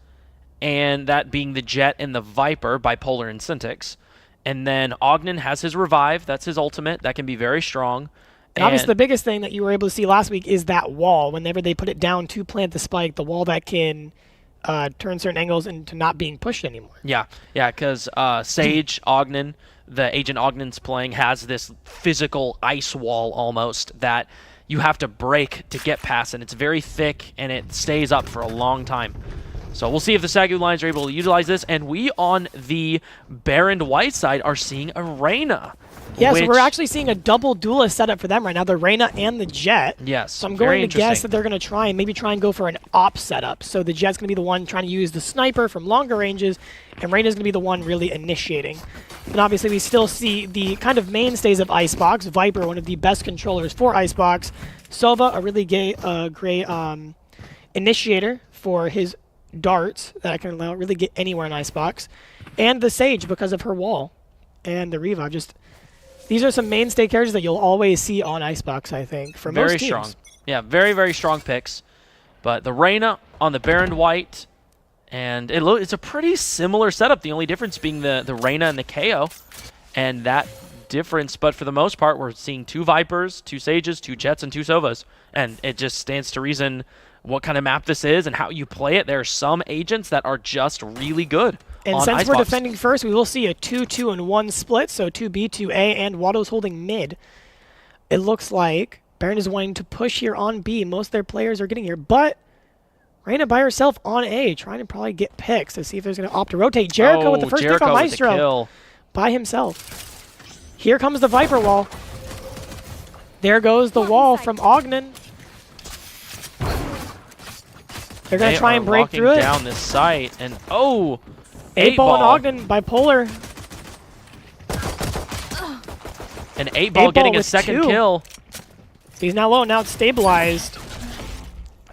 Speaker 1: and that being the Jet and the Viper, Bipolar and Syntax. And then Ogden has his Revive. That's his ultimate. That can be very strong.
Speaker 2: And obviously the biggest thing that you were able to see last week is that wall. Whenever they put it down to plant the spike, the wall that can turn certain angles into not being pushed anymore.
Speaker 1: Yeah, because Sage, Ogden, the agent Ogden's playing, has this physical ice wall almost that you have to break to get past, and it's very thick, and it stays up for a long time. So we'll see if the SAGU Lions are able to utilize this, and we on the Behrend White side are seeing a Reyna.
Speaker 2: Yeah, so we're actually seeing a double duelist setup for them right now, the Reyna and the Jet.
Speaker 1: Yes,
Speaker 2: so I'm going to guess that they're going to try and go for an op setup. So the Jet's going to be the one trying to use the sniper from longer ranges, and Reyna's going to be the one really initiating. And obviously we still see the kind of mainstays of Icebox, Viper, one of the best controllers for Icebox, Sova, a really great initiator for his darts that I can really get anywhere in Icebox, and the Sage because of her wall, and the Revive. These are some mainstay characters that you'll always see on Icebox, I think, for most teams.
Speaker 1: Very strong. Yeah, very, very strong picks. But the Reyna on the Behrend White, and it's a pretty similar setup, the only difference being the Reyna and the KO, and that difference. But for the most part, we're seeing 2 Vipers, 2 Sages, 2 Jets, and 2 Sovas, and it just stands to reason what kind of map this is and how you play it. There are some agents that are just really good.
Speaker 2: And
Speaker 1: on
Speaker 2: since
Speaker 1: Icebox.
Speaker 2: we're defending first, we will see a 2-2-1 split, so 2B, 2A, and Watto's holding mid. It looks like Behrend is wanting to push here on B. Most of their players are getting here, but Reyna by herself on A, trying to probably get picks to see if there's going to opt to rotate. Jericho with the first pick on Maestro by himself. Here comes the Viper wall. There goes the wall from Ogden. They're going to try and break through it.
Speaker 1: Down this site, and
Speaker 2: 8-ball and Ogden, Bipolar.
Speaker 1: And 8-ball getting a second kill.
Speaker 2: He's now low, now it's stabilized.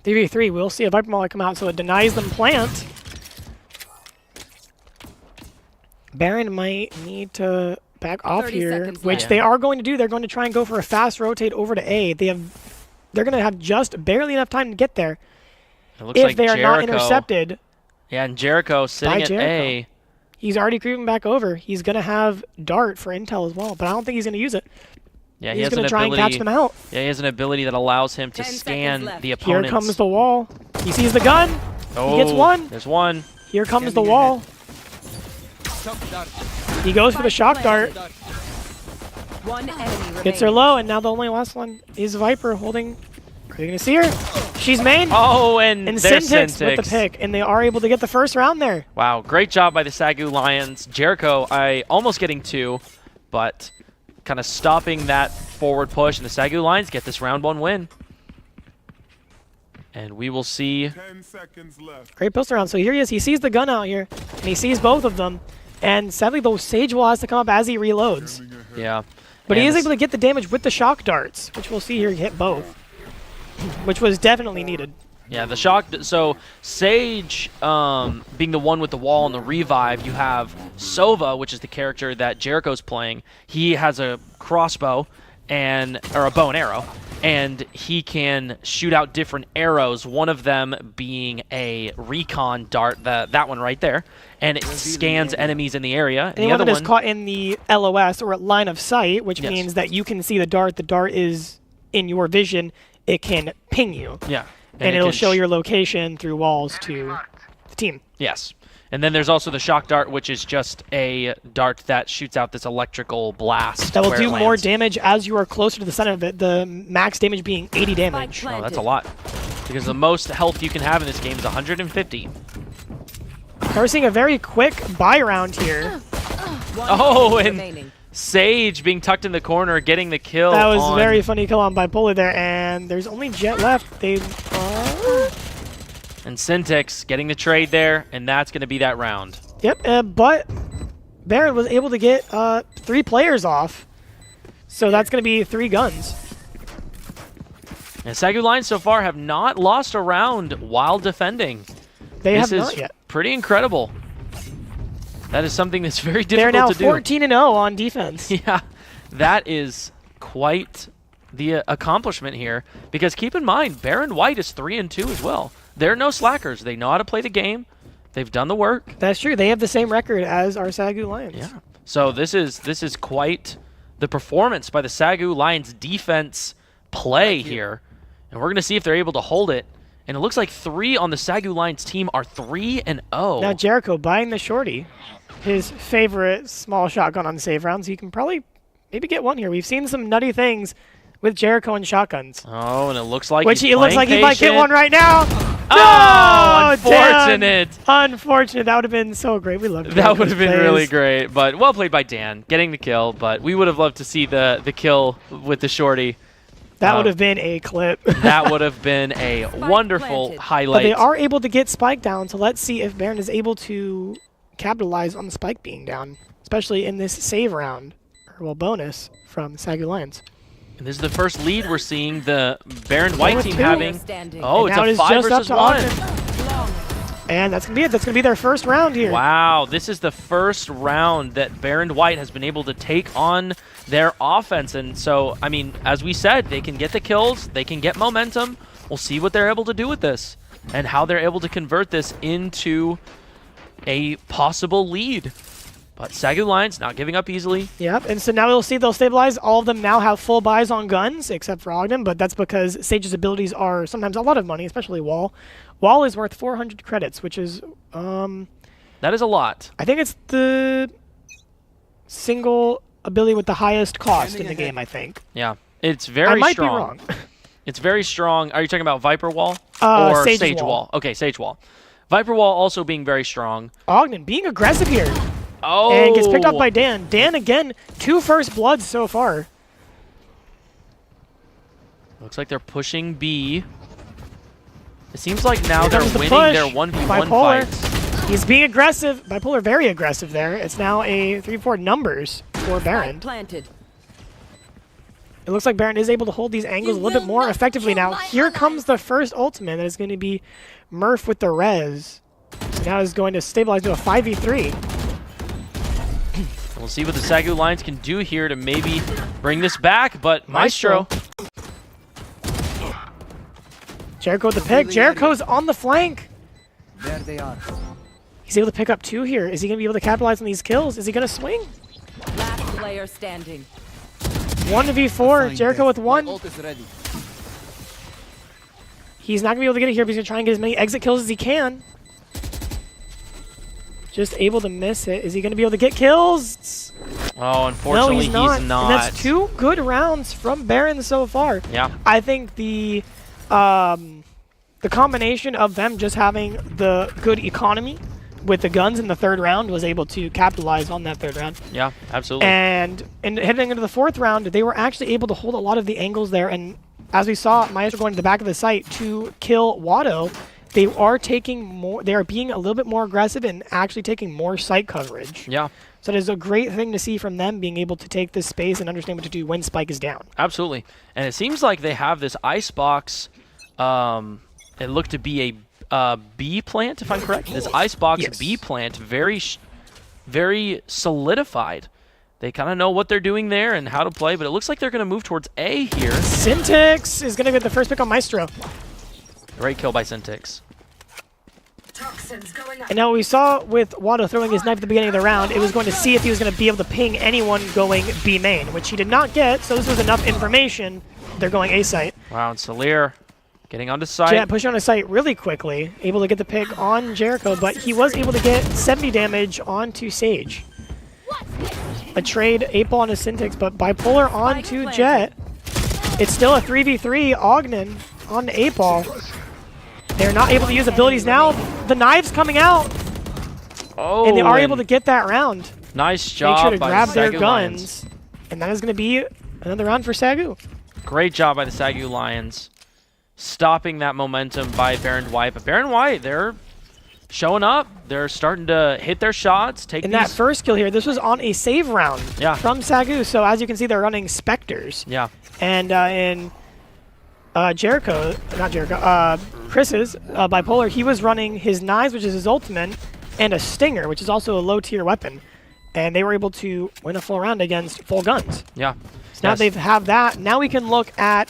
Speaker 2: 3v3, we'll see a Viper Mauler come out, so it denies them plant. Behrend might need to back off here, which they are going to do. They're going to try and go for a fast rotate over to A. They're going to have just barely enough time to get there.
Speaker 1: It looks
Speaker 2: if
Speaker 1: like
Speaker 2: they are
Speaker 1: Jericho,
Speaker 2: not intercepted.
Speaker 1: Yeah, and Jericho sitting at A.
Speaker 2: He's already creeping back over. He's going to have Dart for intel as well, but I don't think he's going to use it.
Speaker 1: Yeah, he
Speaker 2: He's
Speaker 1: has an
Speaker 2: going to try and
Speaker 1: ability.
Speaker 2: catch them out.
Speaker 1: Yeah, he has an ability that allows him to
Speaker 4: 10 seconds
Speaker 1: scan
Speaker 4: left.
Speaker 1: the
Speaker 2: Here
Speaker 1: opponent's.
Speaker 2: comes the wall. He sees the gun.
Speaker 1: Oh,
Speaker 2: He gets one.
Speaker 1: There's one.
Speaker 2: Here comes the wall. He goes for the shock dart.
Speaker 4: One enemy remaining.
Speaker 2: Gets her low, and now the only last one is Viper holding. Are they going to see her? She's main.
Speaker 1: Oh, and
Speaker 2: And
Speaker 1: there's
Speaker 2: Syntix with the
Speaker 1: Syntix.
Speaker 2: pick, and they are able to get the first round there.
Speaker 1: Wow, great job by the SAGU Lions. Jericho, almost getting 2, but kind of stopping that forward push, and the SAGU Lions get this round 1 win. And we will see.
Speaker 5: 10 seconds left.
Speaker 2: Great post around. So here he is. He sees the gun out here, and he sees both of them. And sadly, the Sage wall has to come up as he reloads.
Speaker 1: Yeah.
Speaker 2: But he
Speaker 1: And
Speaker 2: is
Speaker 1: this-
Speaker 2: able to get the damage with the shock darts, which we'll see here hit both, which was definitely needed.
Speaker 1: Yeah, the shock. So Sage, being the one with the wall and the revive, you have Sova, which is the character that Jericho's playing. He has a crossbow or a bow and arrow, and he can shoot out different arrows. One of them being a recon dart, that one right there, and it scans enemies in the area. And the
Speaker 2: Anyone
Speaker 1: other
Speaker 2: that is
Speaker 1: one,
Speaker 2: caught in the LOS or line of sight, which
Speaker 1: Yes.
Speaker 2: means that you can see the dart. The dart is in your vision. It can ping you,
Speaker 1: yeah,
Speaker 2: and
Speaker 1: it
Speaker 2: it'll
Speaker 1: can
Speaker 2: show your location through walls to the team.
Speaker 1: Yes. And then there's also the shock dart, which is just a dart that shoots out this electrical blast.
Speaker 2: That will
Speaker 1: where it
Speaker 2: do more
Speaker 1: lands.
Speaker 2: damage as you are closer to the center of it. The max damage being 80 damage.
Speaker 1: Oh, that's a lot. Because the most health you can have in this game is 150.
Speaker 2: We're seeing a very quick buy round here.
Speaker 1: Oh, and
Speaker 4: remaining.
Speaker 1: Sage being tucked in the corner, getting the kill.
Speaker 2: That was
Speaker 1: on-
Speaker 2: a very funny kill on Bipolar there, and there's only Jet left. They
Speaker 1: And Syntix getting the trade there, and that's going to be that round.
Speaker 2: Yep, but Behrend was able to get 3 players off, so that's going to be 3 guns.
Speaker 1: And SAGU Lions so far have not lost a round while defending.
Speaker 2: They
Speaker 1: This
Speaker 2: have
Speaker 1: is
Speaker 2: not yet.
Speaker 1: pretty incredible. That is something that's very
Speaker 2: They're
Speaker 1: difficult
Speaker 2: now
Speaker 1: to do.
Speaker 2: 14-0 on defense.
Speaker 1: Yeah, that is quite the accomplishment here. Because keep in mind, Behrend White is 3-2 as well. They're no slackers. They know how to play the game. They've done the work.
Speaker 2: That's true. They have the same record as our SAGU Lions.
Speaker 1: Yeah. So this is quite the performance by the SAGU Lions defense play here. And we're going to see if they're able to hold it. And it looks like 3 on the SAGU Lions team are 3-0.
Speaker 2: Now Jericho buying the shorty, his favorite small shotgun on save rounds. He can probably maybe get one here. We've seen some nutty things with Jericho and shotguns.
Speaker 1: Oh, and it looks like
Speaker 2: Which
Speaker 1: he's
Speaker 2: he looks like he might get
Speaker 1: patient.
Speaker 2: one right now.
Speaker 1: Oh,
Speaker 2: No, Dan.
Speaker 1: unfortunate.
Speaker 2: Unfortunate. That would have been so great. We loved
Speaker 1: That would
Speaker 2: Jericho's
Speaker 1: have been
Speaker 2: plays.
Speaker 1: really great, but well played by Dan, getting the kill. But we would have loved to see the kill with the shorty.
Speaker 2: That would have been a clip.
Speaker 1: That would have been a wonderful
Speaker 4: planted.
Speaker 1: highlight.
Speaker 2: But they are able to get Spike down, so let's see if Behrend is able to capitalize on the Spike being down, especially in this save round, or well, bonus from SAGU Lions.
Speaker 1: And this is the first lead we're seeing the Behrend White
Speaker 2: with
Speaker 1: team
Speaker 2: 2.
Speaker 1: having.
Speaker 4: Standing.
Speaker 1: Oh,
Speaker 2: And
Speaker 1: it's
Speaker 2: now it
Speaker 1: a
Speaker 2: is
Speaker 1: 5
Speaker 2: just up
Speaker 1: versus
Speaker 2: to
Speaker 1: 1.
Speaker 2: Ogden. And that's gonna be it. That's gonna be their first round here.
Speaker 1: Wow, this is the first round that Behrend White has been able to take on their offense. And so, I mean, as we said, they can get the kills, they can get momentum. We'll see what they're able to do with this and how they're able to convert this into a possible lead. But SAGU Lions not giving up easily.
Speaker 2: Yep, and so now we'll see they'll stabilize. All of them now have full buys on guns, except for Ogden, but that's because Sage's abilities are sometimes a lot of money, especially Wall. Wall is worth 400 credits, which is,
Speaker 1: That is a lot.
Speaker 2: I think it's the single ability with the highest cost in the game, I think.
Speaker 1: Yeah, it's very
Speaker 2: I might
Speaker 1: strong.
Speaker 2: be wrong.
Speaker 1: It's very strong. Are you talking about Viper Wall
Speaker 2: Uh,
Speaker 1: or
Speaker 2: Sage
Speaker 1: Sage
Speaker 2: Wall.
Speaker 1: Wall? Okay, Sage Wall. Viper Wall also being very strong.
Speaker 2: Ogden being aggressive here.
Speaker 1: Oh,
Speaker 2: And gets picked up by Dan. Dan, again, 2 first bloods so far.
Speaker 1: Looks like they're pushing B. It seems like now
Speaker 2: Here
Speaker 1: they're
Speaker 2: comes the
Speaker 1: winning
Speaker 2: push.
Speaker 1: their 1v1
Speaker 2: Bipolar.
Speaker 1: fights.
Speaker 2: He's being aggressive. Bipolar very aggressive there. It's now a 3-4 numbers for Behrend.
Speaker 4: Planted.
Speaker 2: It looks like Behrend is able to hold these angles a little bit more effectively now. Here comes the first ultimate that is going to be Murph with the res. So now is going to stabilize to a 5v3.
Speaker 1: We'll see what the SAGU Lions can do here to maybe bring this back, but Maestro.
Speaker 2: Jericho with the pick. Jericho's on the flank.
Speaker 6: There they are.
Speaker 2: He's able to pick up 2 here. Is he going to be able to capitalize on these kills? Is he going to swing?
Speaker 4: Last player standing.
Speaker 2: 1v4, Jericho with one.
Speaker 5: Ult is ready.
Speaker 2: He's not going to be able to get it here, but he's going to try and get as many exit kills as he can. Just able to miss it. Is he going to be able to get kills?
Speaker 1: Oh, unfortunately,
Speaker 2: No, he's not.
Speaker 1: he's not.
Speaker 2: And that's 2 good rounds from Behrend so far.
Speaker 1: Yeah.
Speaker 2: I think the combination of them just having the good economy with the guns in the 3rd round was able to capitalize on that 3rd round.
Speaker 1: Yeah, absolutely.
Speaker 2: And heading into the 4th round, they were actually able to hold a lot of the angles there. And as we saw, Maestro going to the back of the site to kill Watto. They are taking more. They are being a little bit more aggressive and actually taking more site coverage.
Speaker 1: Yeah.
Speaker 2: So it is a great thing to see from them being able to take this space and understand what to do when Spike is down.
Speaker 1: Absolutely. And it seems like they have this icebox. It looked to be a B plant, if I'm correct. This icebox
Speaker 2: Yes.
Speaker 1: B plant, very solidified. They kind of know what they're doing there and how to play, but it looks like they're going to move towards A here.
Speaker 2: Syntax is going to get the first pick on Maestro.
Speaker 1: Great kill by Syntix.
Speaker 2: And now what we saw with Watto throwing his knife at the beginning of the round, it was going to see if he was going to be able to ping anyone going B main, which he did not get, so this was enough information. They're going A site.
Speaker 1: Wow, and Salir getting onto site.
Speaker 2: Jet pushing on a site really quickly, able to get the pick on Jericho, but he was able to get 70 damage onto Sage. A trade, 8-ball onto Syntax, but Bipolar onto Jet. It's still a 3v3, Ogden on 8-ball. They're not able to use abilities now. The knive's coming out,
Speaker 1: Oh,
Speaker 2: and they are able to get that round.
Speaker 1: Nice job
Speaker 2: Make sure to
Speaker 1: by
Speaker 2: grab
Speaker 1: the
Speaker 2: their
Speaker 1: SAGU
Speaker 2: guns,
Speaker 1: Lions.
Speaker 2: and that is going to be another round for SAGU.
Speaker 1: Great job by the SAGU Lions. Stopping that momentum by Behrend White. But Behrend White, they're showing up. They're starting to hit their shots.
Speaker 2: In that first kill here, this was on a save round from SAGU. So as you can see, they're running Spectres.
Speaker 1: Yeah.
Speaker 2: And in Chris's Bipolar, he was running his knives, which is his ultimate, and a Stinger, which is also a low-tier weapon. And they were able to win a full round against full guns.
Speaker 1: Yeah.
Speaker 2: So now they have that. Now we can look at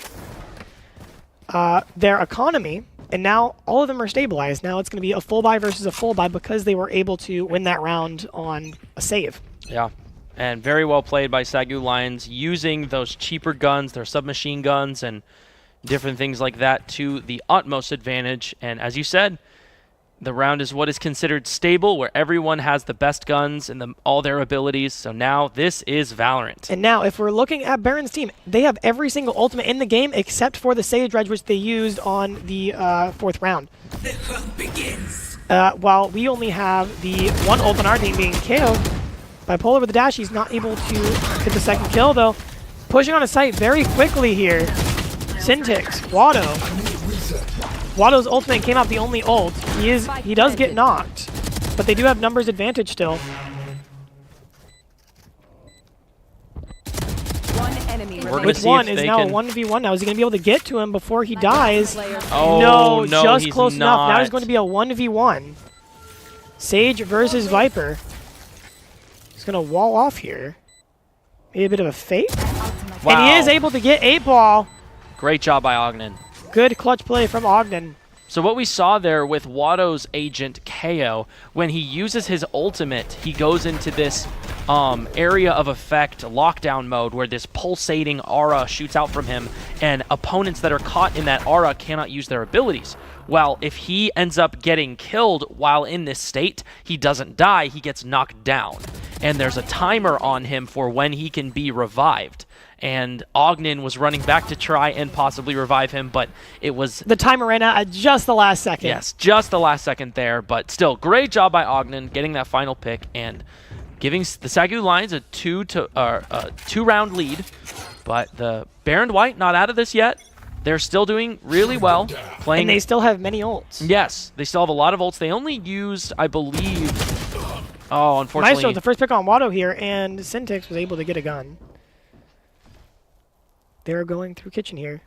Speaker 2: their economy, and now all of them are stabilized. Now it's going to be a full buy versus a full buy because they were able to win that round on a save.
Speaker 1: Yeah. And very well played by SAGU Lions, using those cheaper guns, their submachine guns, and different things like that to the utmost advantage. And as you said, the round is what is considered stable, where everyone has the best guns and all their abilities. So now this is Valorant.
Speaker 2: And now, if we're looking at Behrend's team, they have every single ultimate in the game except for the Sage Dredge, which they used on the 4th round.
Speaker 5: The hunt begins.
Speaker 2: While we only have the one ult on our team being KO. Bipolar with the dash, he's not able to get the 2nd kill, though. Pushing on a site very quickly here. Syntax, Watto. Watto's ultimate came out the only ult. He does get knocked, but they do have numbers advantage still.
Speaker 4: One enemy
Speaker 1: We're gonna
Speaker 2: Which
Speaker 1: see
Speaker 2: one
Speaker 1: if
Speaker 2: is
Speaker 1: they
Speaker 2: now
Speaker 1: can-
Speaker 2: a 1v1 now? Is he going to be able to get to him before he dies?
Speaker 1: Oh,
Speaker 2: no, just
Speaker 1: he's
Speaker 2: close enough. Now
Speaker 1: not.
Speaker 2: it's going to be a 1v1. Sage versus Viper. He's going to wall off here. Maybe a bit of a fake.
Speaker 1: Wow.
Speaker 2: And he is able to get 8-ball.
Speaker 1: Great job by Ogden.
Speaker 2: Good clutch play from Ogden.
Speaker 1: So what we saw there with Watto's agent KO, when he uses his ultimate, he goes into this area of effect lockdown mode where this pulsating aura shoots out from him, and opponents that are caught in that aura cannot use their abilities. Well, if he ends up getting killed while in this state, he doesn't die, he gets knocked down. And there's a timer on him for when he can be revived. And Ogden was running back to try and possibly revive him, but it was...
Speaker 2: The timer ran out at just the last second.
Speaker 1: Yes, just the last second there, but still, great job by Ogden getting that final pick and giving the SAGU Lions a 2-round lead. But the Behrend White not out of this yet. They're still doing really well. Playing.
Speaker 2: And they still have many ults.
Speaker 1: Yes, they still have a lot of ults. They only used, I believe... Oh, unfortunately...
Speaker 2: Maestro, the first pick on Watto here, and Syntax was able to get a gun. They're going through kitchen here.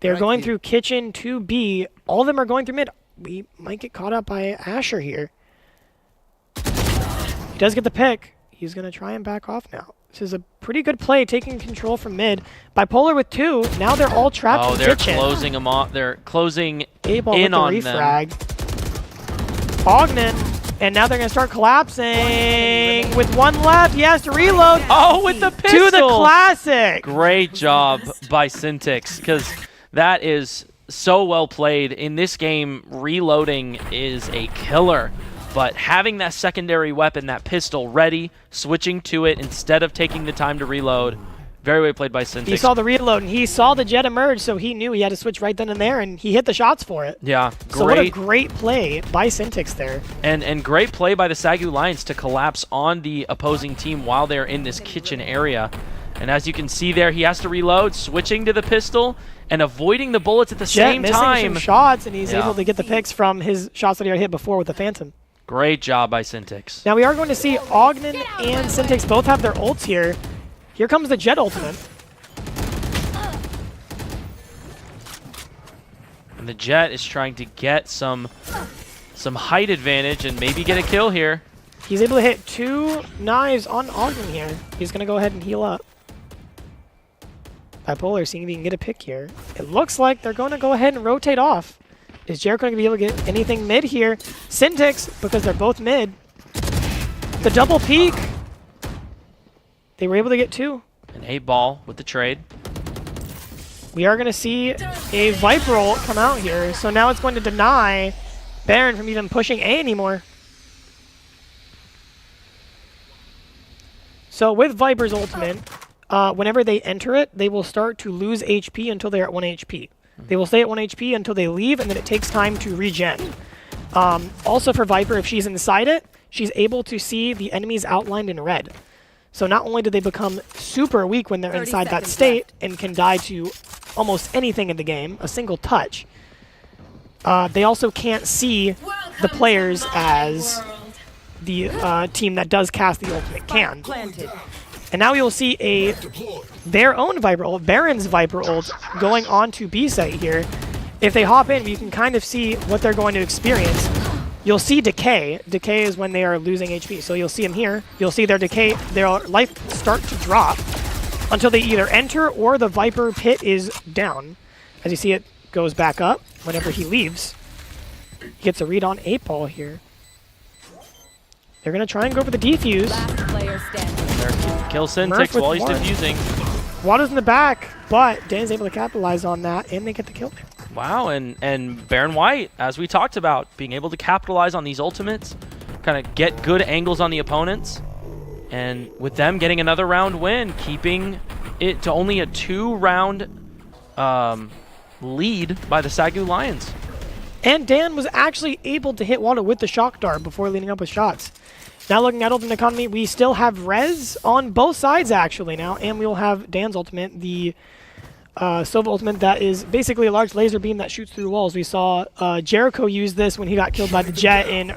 Speaker 2: They're going through kitchen to B. All of them are going through mid. We might get caught up by Asher here. He does get the pick. He's going to try and back off now. This is a pretty good play, taking control from mid. Bipolar with 2. Now they're all trapped in
Speaker 1: they're
Speaker 2: kitchen.
Speaker 1: closing them off. They're closing
Speaker 2: A-ball
Speaker 1: in
Speaker 2: with the
Speaker 1: on
Speaker 2: refrag. Ogden And now they're going to start collapsing. With one left, he has to reload.
Speaker 1: Oh, with the pistol.
Speaker 2: To the classic.
Speaker 1: Great job by Syntix, because that is so well played. In this game, reloading is a killer. But having that secondary weapon, that pistol, ready, switching to it instead of taking the time to reload, very well played by Syntix.
Speaker 2: He saw the reload, and he saw the jet emerge, so he knew he had to switch right then and there, and he hit the shots for it.
Speaker 1: Yeah, great.
Speaker 2: So what a great play by Syntix there.
Speaker 1: And great play by the SAGU Lions to collapse on the opposing team while they're in this kitchen area. And as you can see there, he has to reload, switching to the pistol and avoiding the bullets at the same
Speaker 2: missing
Speaker 1: time.
Speaker 2: Some shots, and he's able to get the picks from his shots that he had hit before with the Phantom.
Speaker 1: Great job by Syntix.
Speaker 2: Now we are going to see Ogden and Syntix both have their ults here. Here comes the Jet ultimate.
Speaker 1: And the Jet is trying to get some height advantage and maybe get a kill here.
Speaker 2: He's able to hit 2 knives on Ogden here. He's going to go ahead and heal up. Bipolar seeing if he can get a pick here. It looks like they're going to go ahead and rotate off. Is Jericho going to be able to get anything mid here? Syntix, because they're both mid. The double peek. They were able to get 2.
Speaker 1: An 8-ball with the trade.
Speaker 2: We are going to see a Viper ult come out here. So now it's going to deny Behrend from even pushing A anymore. So with Viper's ultimate, whenever they enter it, they will start to lose HP until they're at 1 HP. They will stay at 1 HP until they leave, and then it takes time to regen. Also for Viper, if she's inside it, she's able to see the enemies outlined in red. So not only do they become super weak when they're inside that state and can die to almost anything in the game, a single touch, they also can't see the players as the team that does cast the ultimate can. And now you'll see their own Viper ult, Behrend's Viper ult, going on to B site here. If they hop in, you can kind of see what they're going to experience. You'll see decay. Decay is when they are losing HP. So you'll see them here. You'll see their decay, their life start to drop until they either enter or the Viper pit is down. As you see, it goes back up whenever he leaves. He gets a read on 8-ball here. They're going to try and go for the defuse.
Speaker 4: Last player standing.
Speaker 1: Kill Syntix while he's defusing.
Speaker 2: Water's in the back, but Dan's able to capitalize on that, and they get the kill there.
Speaker 1: Wow, and Behrend White, as we talked about, being able to capitalize on these ultimates, kind of get good angles on the opponents, and with them getting another round win, keeping it to only a 2-round lead by the SAGU Lions.
Speaker 2: And Dan was actually able to hit Water with the shock dart before leading up with shots. Now looking at Ultimate Economy, we still have res on both sides actually now, and we will have Dan's ultimate, the Sova ultimate that is basically a large laser beam that shoots through walls. We saw Jericho use this when he got killed by the Jet in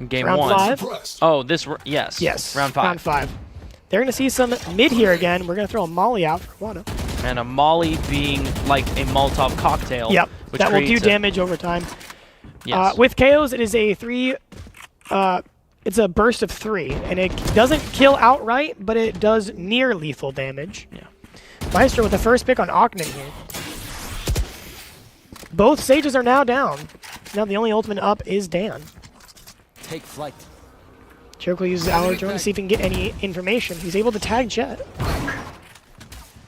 Speaker 1: Game
Speaker 2: round
Speaker 1: 1.
Speaker 2: 5.
Speaker 1: Oh, yes.
Speaker 2: Yes.
Speaker 1: Round 5.
Speaker 2: Round 5. They're going to see some mid here again. We're going to throw a Molly out for Wado.
Speaker 1: And a Molly being like a Molotov cocktail.
Speaker 2: Yep.
Speaker 1: Which
Speaker 2: That will do
Speaker 1: creates
Speaker 2: damage over time.
Speaker 1: Yes.
Speaker 2: With KOs, it is a 3... it's a burst of 3, and it doesn't kill outright, but it does near lethal damage.
Speaker 1: Yeah.
Speaker 2: Maestro with the first pick on Ogden here. Both Sages are now down. Now the only ultimate up is Dan.
Speaker 6: Take flight.
Speaker 2: Jericho uses Hour Drone to see if he can get any information. He's able to tag Jet.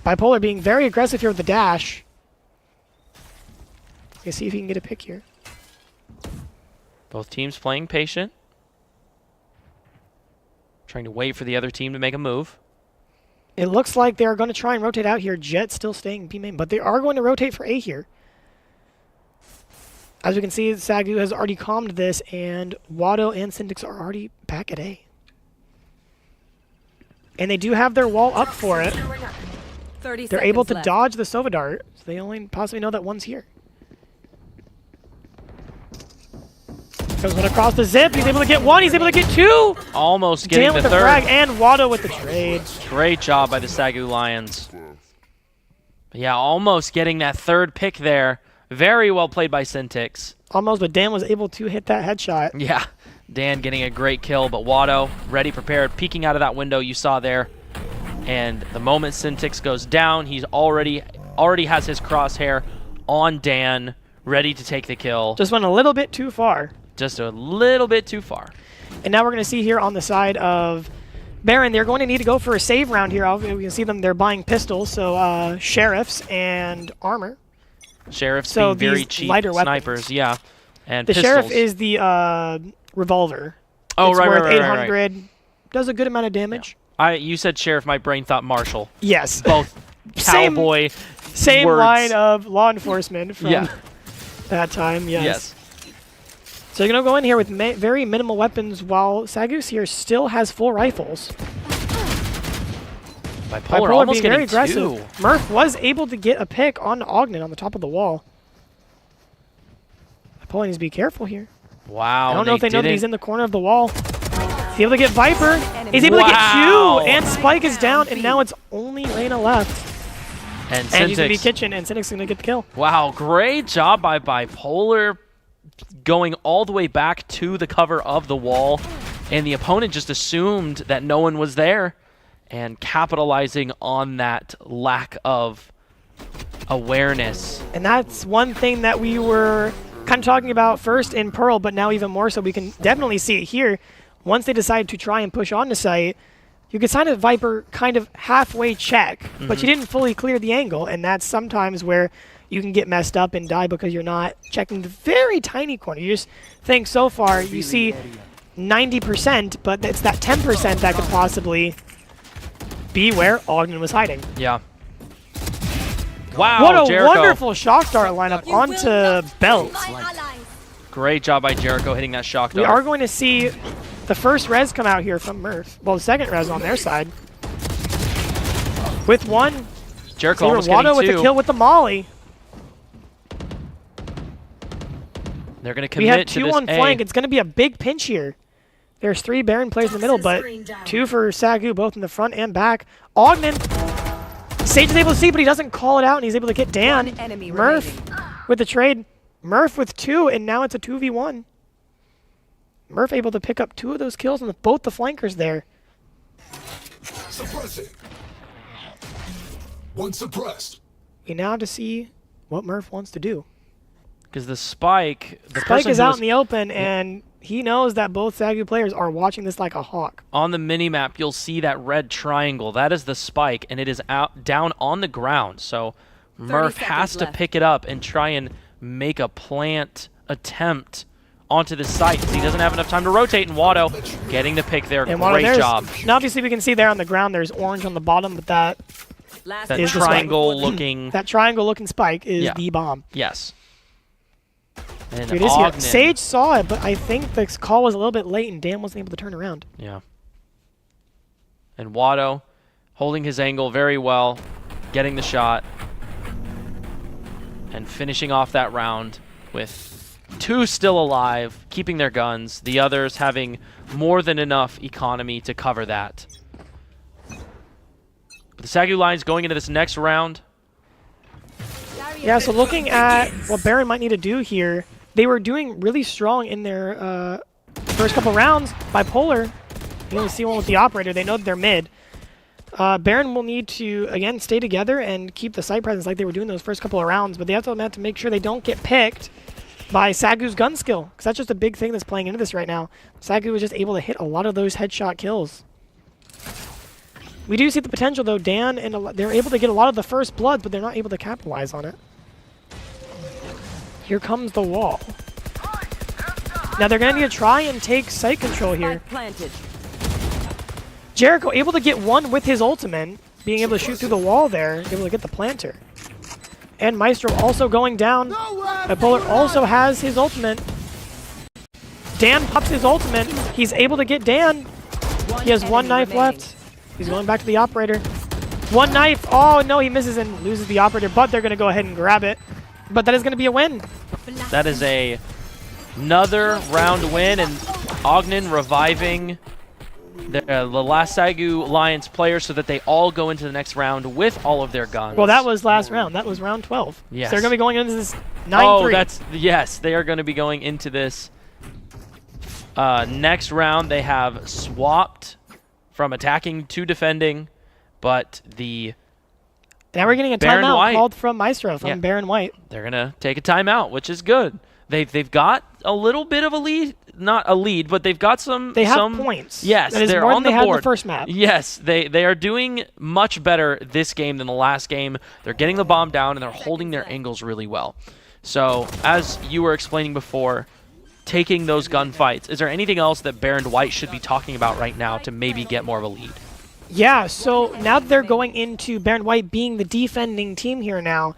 Speaker 2: Bipolar being very aggressive here with the dash. Let's see if he can get a pick here.
Speaker 1: Both teams playing patient. Trying to wait for the other team to make a move.
Speaker 2: It looks like they're going to try and rotate out here. Jet still staying B main, but they are going to rotate for A here. As we can see, SAGU has already calmed this, and Wado and Syntix are already back at A. And they do have their wall up for it.
Speaker 4: 30
Speaker 2: They're able to
Speaker 4: left.
Speaker 2: dodge the Sova Dart, so they only possibly know that one's here. Goes one across the zip. He's able to get one. He's able to get 2.
Speaker 1: Almost getting
Speaker 2: Dan with
Speaker 1: the
Speaker 2: the
Speaker 1: third.
Speaker 2: frag and Wado with the trade.
Speaker 1: Great job by the SAGU Lions. But yeah, almost getting that third pick there. Very well played by Syntix.
Speaker 2: Almost, but Dan was able to hit that headshot.
Speaker 1: Yeah, Dan getting a great kill, but Wado ready, prepared, peeking out of that window you saw there. And the moment Syntix goes down, he's already has his crosshair on Dan, ready to take the kill.
Speaker 2: Just went a little bit too far.
Speaker 1: just a little bit too far.
Speaker 2: And now we're going to see here on the side of Behrend, they're going to need to go for a save round here. We can see them, they're buying pistols, so sheriffs and armor.
Speaker 1: Sheriffs
Speaker 2: So
Speaker 1: being very
Speaker 2: these
Speaker 1: cheap
Speaker 2: lighter
Speaker 1: snipers,
Speaker 2: weapons.
Speaker 1: yeah. And
Speaker 2: The
Speaker 1: pistols.
Speaker 2: sheriff is the revolver.
Speaker 1: Oh,
Speaker 2: it's
Speaker 1: right,
Speaker 2: worth
Speaker 1: right, right,
Speaker 2: 800, does a good amount of damage.
Speaker 1: You said sheriff, my brain thought marshal.
Speaker 2: Yes.
Speaker 1: Both cowboy
Speaker 2: Same
Speaker 1: words.
Speaker 2: line of law enforcement from that time,
Speaker 1: Yes.
Speaker 2: So you're going to go in here with very minimal weapons while SAGU here still has full rifles.
Speaker 1: Bipolar
Speaker 2: Bipolar
Speaker 1: almost
Speaker 2: being very
Speaker 1: getting
Speaker 2: aggressive.
Speaker 1: two.
Speaker 2: Murph was able to get a pick on Ogden on the top of the wall. Bipolar needs to be careful here.
Speaker 1: Wow.
Speaker 2: I don't know if they know that he's in the corner of the wall. He's able to get Viper. He's able to get
Speaker 1: Wow.
Speaker 2: two, and Spike is down, and now it's only Reyna left.
Speaker 1: And
Speaker 2: And he's going to be
Speaker 1: Syntax.
Speaker 2: Kitchen, and Syntax is going to get the kill.
Speaker 1: Wow, great job by Bipolar going all the way back to the cover of the wall. And the opponent just assumed that no one was there and capitalizing on that lack of awareness.
Speaker 2: And that's one thing that we were kind of talking about first in Pearl, but now even more so we can definitely see it here. Once they decide to try and push on the site, you could sign a Viper kind of halfway check, but you didn't fully clear the angle, and that's sometimes where you can get messed up and die because you're not checking the very tiny corner. You just think so far you see 90%, but it's that 10% that could possibly be where Ogden was hiding.
Speaker 1: Yeah. Wow,
Speaker 2: What a
Speaker 1: Jericho.
Speaker 2: wonderful shock start lineup onto Belt.
Speaker 1: Great job by Jericho hitting that shock
Speaker 2: We
Speaker 1: dart.
Speaker 2: are going to see the first res come out here from Murph. Well, the second res on their side. With one,
Speaker 1: Jericho almost getting
Speaker 2: Watto with
Speaker 1: two.
Speaker 2: the kill with the molly.
Speaker 1: They're going to
Speaker 2: We have
Speaker 1: commit to
Speaker 2: two
Speaker 1: this
Speaker 2: on
Speaker 1: A.
Speaker 2: flank. It's going to be a big pinch here. There's 3 Behrend players in the middle, but 2 for SAGU, both in the front and back. Ogden. Sage is able to see, but he doesn't call it out, and he's able to get Dan.
Speaker 4: One enemy
Speaker 2: Murph
Speaker 4: remaining.
Speaker 2: with the trade. Murph with 2, and now it's a 2v1. Murph able to pick up 2 of those kills on both the flankers there.
Speaker 5: Suppressing. One suppressed.
Speaker 2: We now have to see what Murph wants to do.
Speaker 1: Because the Spike... The
Speaker 2: Spike
Speaker 1: person
Speaker 2: is
Speaker 1: who
Speaker 2: out
Speaker 1: was
Speaker 2: in the open, and he knows that both SAGU players are watching this like a hawk.
Speaker 1: on the minimap, you'll see that red triangle. That is the Spike, and it is out down on the ground. So Murph has
Speaker 4: seconds
Speaker 1: to
Speaker 4: left.
Speaker 1: pick it up and try and make a plant attempt onto the site because he doesn't have enough time to rotate. And Watto getting the pick there.
Speaker 2: And Watto,
Speaker 1: Great
Speaker 2: there's-
Speaker 1: job.
Speaker 2: Now obviously we can see there on the ground there's orange on the bottom, but that
Speaker 4: Last
Speaker 1: That
Speaker 2: is the Spike.
Speaker 1: triangle-looking...
Speaker 2: that triangle-looking spike is
Speaker 1: Yeah.
Speaker 2: the bomb.
Speaker 1: Yes. And
Speaker 2: Here it is here.
Speaker 1: Ogden.
Speaker 2: Sage saw it, but I think the call was a little bit late, and Dan wasn't able to turn around.
Speaker 1: Yeah. And Watto holding his angle very well, getting the shot, and finishing off that round with 2 still alive, keeping their guns, the others having more than enough economy to cover that. But the SAGU Lions going into this next round.
Speaker 2: Yeah, so looking at what Behrend might need to do here, they were doing really strong in their first couple rounds. Bipolar, you only see one with the operator. They know that they're mid. Behrend will need to, again, stay together and keep the site presence like they were doing those first couple of rounds, but they also have to make sure they don't get picked by SAGU's gun skill, because that's just a big thing that's playing into this right now. SAGU was just able to hit a lot of those headshot kills. We do see the potential, though. Dan and they're able to get a lot of the first bloods, but they're not able to capitalize on it. Here comes the wall. Now they're going to need to try and take site control here.
Speaker 4: Spike planted.
Speaker 2: Jericho able to get one with his ultimate, being able to shoot through the wall there, able to get the planter. And Maestro also going down. Bipolar also has his ultimate. Dan pops his ultimate. He's able to get Dan. He has 1 knife
Speaker 4: remaining.
Speaker 2: left. He's going back to the operator. 1 knife. Oh, no, he misses and loses the operator, but they're going to go ahead and grab it. But that is going to be a win.
Speaker 1: That is another round win, and Ogden reviving the last SAGU Lions players so that they all go into the next round with all of their guns.
Speaker 2: Well, that was last round. That was round 12.
Speaker 1: Yes.
Speaker 2: So they're going to be going into this 9-3.
Speaker 1: Oh, yes, they are going to be going into this next round. They have swapped from attacking to defending, but
Speaker 2: Now we're getting a
Speaker 1: Behrend
Speaker 2: timeout
Speaker 1: White.
Speaker 2: called from Maestro, from
Speaker 1: Yeah.
Speaker 2: Behrend White.
Speaker 1: they're going to take a timeout, which is good. They've got a little bit of a lead, not a lead, but they've got some.
Speaker 2: They have points.
Speaker 1: Yes,
Speaker 2: that is
Speaker 1: they're
Speaker 2: more
Speaker 1: on
Speaker 2: than
Speaker 1: the
Speaker 2: they had in
Speaker 1: board.
Speaker 2: the first map.
Speaker 1: Yes, they are doing much better this game than the last game. They're getting the bomb down and they're holding their angles really well. So as you were explaining before, taking those gunfights. Is there anything else that Behrend White should be talking about right now to maybe get more of a lead?
Speaker 2: Yeah, so now that they're going into Behrend White being the defending team here now,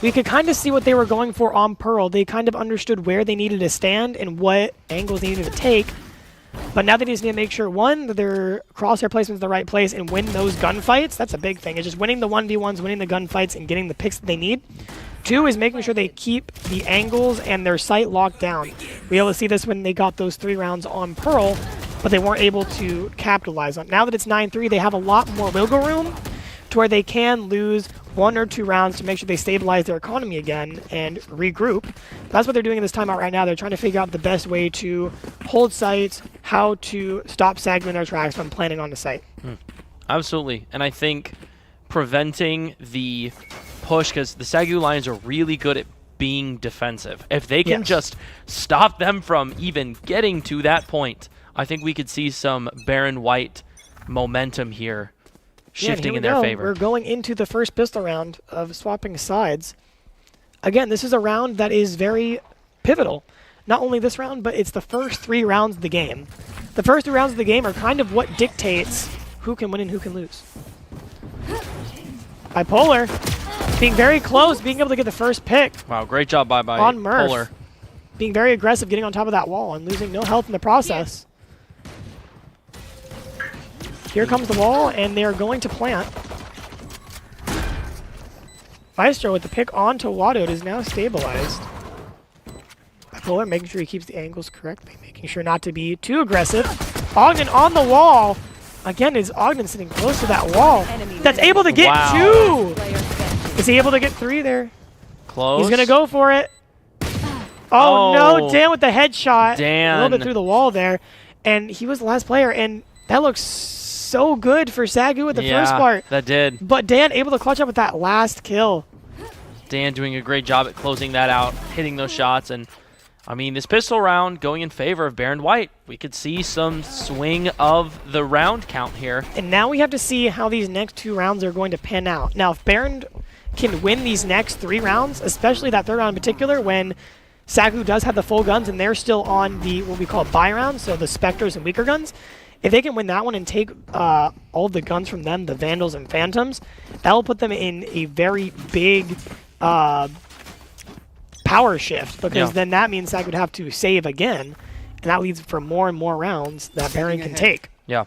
Speaker 2: we could kind of see what they were going for on Pearl. They kind of understood where they needed to stand and what angles they needed to take. But now they just need to make sure, one, that their crosshair placement's in the right place and win those gunfights. That's a big thing. It's just winning the 1v1s, winning the gunfights, and getting the picks that they need. Two is making sure they keep the angles and their sight locked down. We were able to see this when they got those 3 rounds on Pearl, but they weren't able to capitalize on it. Now that it's 9-3, they have a lot more wiggle room to where they can lose 1 or 2 rounds to make sure they stabilize their economy again and regroup. That's what they're doing in this timeout right now. They're trying to figure out the best way to hold sites, how to stop SAGU in their tracks from planning on the site.
Speaker 1: Absolutely. And I think preventing the push, because the SAGU Lions are really good at being defensive. If they can just stop them from even getting to that point, I think we could see some Behrend White momentum here shifting in their favor.
Speaker 2: We're going into the first pistol round of swapping sides. Again, this is a round that is very pivotal. Not only this round, but it's the first 3 rounds of the game. The first 3 rounds of the game are kind of what dictates who can win and who can lose. Bipolar being very close, being able to get the first pick.
Speaker 1: Wow, great job by
Speaker 2: on Murph.
Speaker 1: Polar.
Speaker 2: Being very aggressive, getting on top of that wall and losing no health in the process. Here comes the wall, and they're going to plant. Maestro with the pick onto Watto is now stabilized. Bipolar making sure he keeps the angles correctly, making sure not to be too aggressive. Ogden on the wall. Again, is Ogden sitting close to that wall. That's able to get 2. Is he able to get 3 there?
Speaker 1: Close.
Speaker 2: He's going to go for it. Oh, no, Dan with the headshot.
Speaker 1: Dan.
Speaker 2: A little bit through the wall there. And he was the last player, and that looks so good for SAGU with the first part.
Speaker 1: That did.
Speaker 2: But Dan able to clutch up with that last kill.
Speaker 1: Dan doing a great job at closing that out, hitting those shots, and I mean, this pistol round going in favor of Behrend White. We could see some swing of the round count here.
Speaker 2: And now we have to see how these next 2 rounds are going to pan out. Now, if Behrend can win these next 3 rounds, especially that 3rd round in particular, when SAGU does have the full guns and they're still on the what we call buy rounds, so the Spectres and weaker guns, if they can win that one and take all the guns from them, the Vandals and Phantoms, that'll put them in a very big power shift, because then that means SAG would have to save again, and that leads for more and more rounds that Behrend can take.
Speaker 1: Yeah.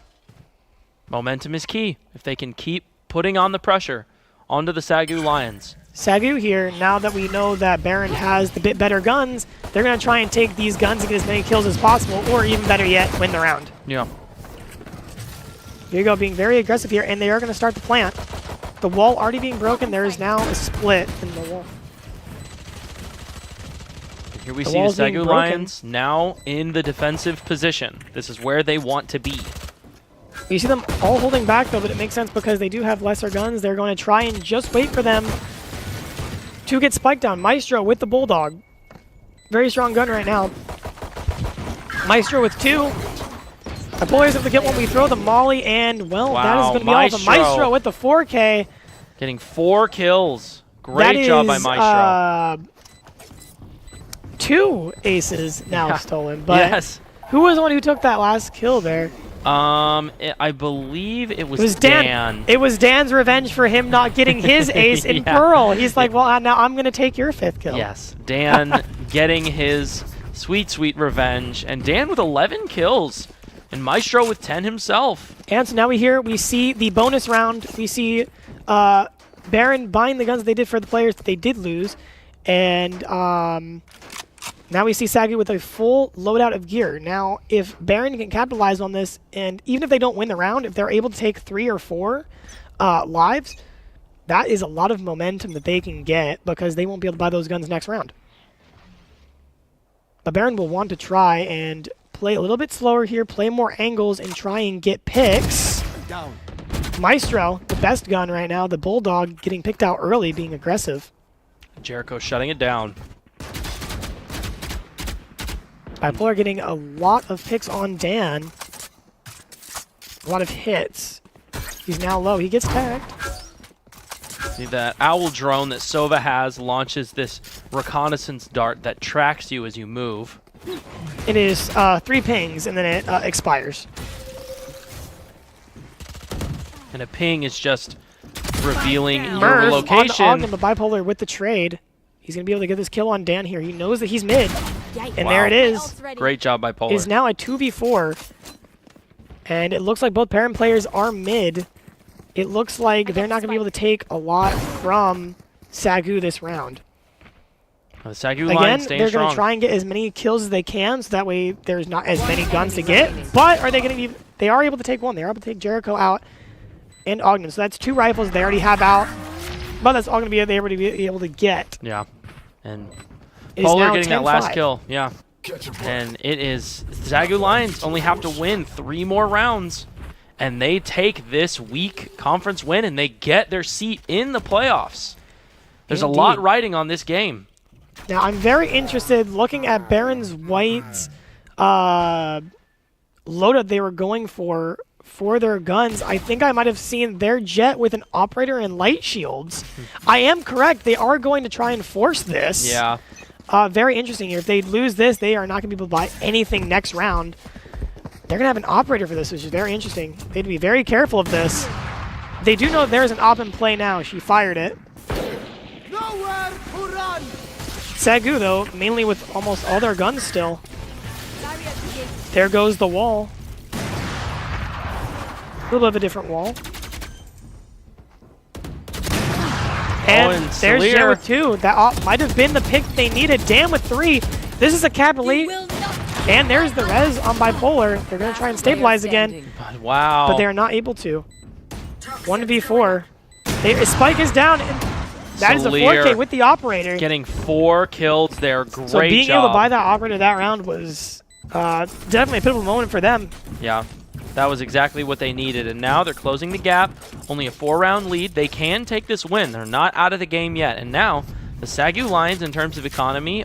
Speaker 1: Momentum is key. If they can keep putting on the pressure onto the SAGU Lions.
Speaker 2: SAGU here, now that we know that Behrend has the bit better guns, they're going to try and take these guns and get as many kills as possible, or even better yet, win the round.
Speaker 1: Yeah.
Speaker 2: Here you go, being very aggressive here, and they are going to start the plant. The wall already being broken, there is now a split in the wall.
Speaker 1: Here we see the SAGU Lions now in the defensive position. This is where they want to be.
Speaker 2: You see them all holding back, though, but it makes sense because they do have lesser guns. They're going to try and just wait for them to get spiked down. Maestro with the Bulldog. Very strong gun right now. Maestro with 2. The boys have to get one. We throw the Molly, and, well, that is going to be all of Maestro with the 4K.
Speaker 1: Getting 4 kills. Great job by Maestro.
Speaker 2: 2 aces now stolen, but who was the one who took that last kill there?
Speaker 1: I believe it was Dan.
Speaker 2: It was Dan's revenge for him not getting his ace in Pearl. He's like, well, now I'm going to take your 5th kill.
Speaker 1: Yes, Dan getting his sweet, sweet revenge, and Dan with 11 kills, and Maestro with 10 himself.
Speaker 2: And so now we see the bonus round. We see Behrend buying the guns they did for the players that they did lose, and now we see SAGU with a full loadout of gear. Now, if Behrend can capitalize on this, and even if they don't win the round, if they're able to take 3 or 4 lives, that is a lot of momentum that they can get, because they won't be able to buy those guns next round. But Behrend will want to try and play a little bit slower here, play more angles, and try and get picks.
Speaker 6: Down.
Speaker 2: Maestro, the best gun right now, the Bulldog getting picked out early, being aggressive.
Speaker 1: Jericho shutting it down.
Speaker 2: Bipolar getting a lot of picks on Dan. A lot of hits. He's now low. He gets tagged.
Speaker 1: See that owl drone that Sova has launches this reconnaissance dart that tracks you as you move.
Speaker 2: It is 3 pings, and then it expires.
Speaker 1: And a ping is just revealing your
Speaker 2: Murph
Speaker 1: location.
Speaker 2: on the Bipolar with the trade. He's going to be able to get this kill on Dan here. He knows that he's mid. And there it is.
Speaker 1: Great job, Bipolar.
Speaker 2: Is now a 2v4. And it looks like both Behrend players are mid. It looks like they're not going to be able to take a lot from SAGU this round.
Speaker 1: The SAGU line
Speaker 2: Again,
Speaker 1: staying
Speaker 2: they're
Speaker 1: strong.
Speaker 2: going to try and get as many kills as they can, so that way there's not as many guns to get. But are they going to be... They are able to take one. They are able to take Jericho out and Ogden. So that's 2 rifles they already have out. But that's all going to be they already be able to get.
Speaker 1: Yeah. And
Speaker 2: It is
Speaker 1: Polar
Speaker 2: now
Speaker 1: getting that last
Speaker 2: 10-5.
Speaker 1: kill. Yeah. And it is... SAGU Lions only have to win 3 more rounds. And they take this week conference win and they get their seat in the playoffs. There's a lot riding on this game.
Speaker 2: Now, I'm very interested looking at Behrend's White's loadout they were going for their guns. I think I might have seen their jet with an operator and light shields. I am correct. They are going to try and force this.
Speaker 1: Yeah.
Speaker 2: Very interesting here. If they lose this, they are not going to be able to buy anything next round. They're going to have an operator for this, which is very interesting. They have to be very careful of this. They do know there's an op in play now. She fired it.
Speaker 6: Nowhere to run.
Speaker 2: SAGU, though, mainly with almost all their guns still. There goes the wall. A little bit of a different wall. And there's
Speaker 1: Salir.
Speaker 2: Jet with 2. That op might have been the pick they needed. Dan with 3. This is a cap elite. And there's the res on Bipolar. They're going to try and stabilize again,
Speaker 1: Wow.
Speaker 2: but they are not able to. 1v4. Spike is down. And that is a
Speaker 1: Salir
Speaker 2: 4K with the operator.
Speaker 1: Getting 4 kills there. Great
Speaker 2: So being
Speaker 1: job.
Speaker 2: able to buy that operator that round was definitely a pivotal moment for them.
Speaker 1: Yeah. That was exactly what they needed. And now they're closing the gap. Only a 4-round lead. They can take this win. They're not out of the game yet. And now the SAGU Lions, in terms of economy,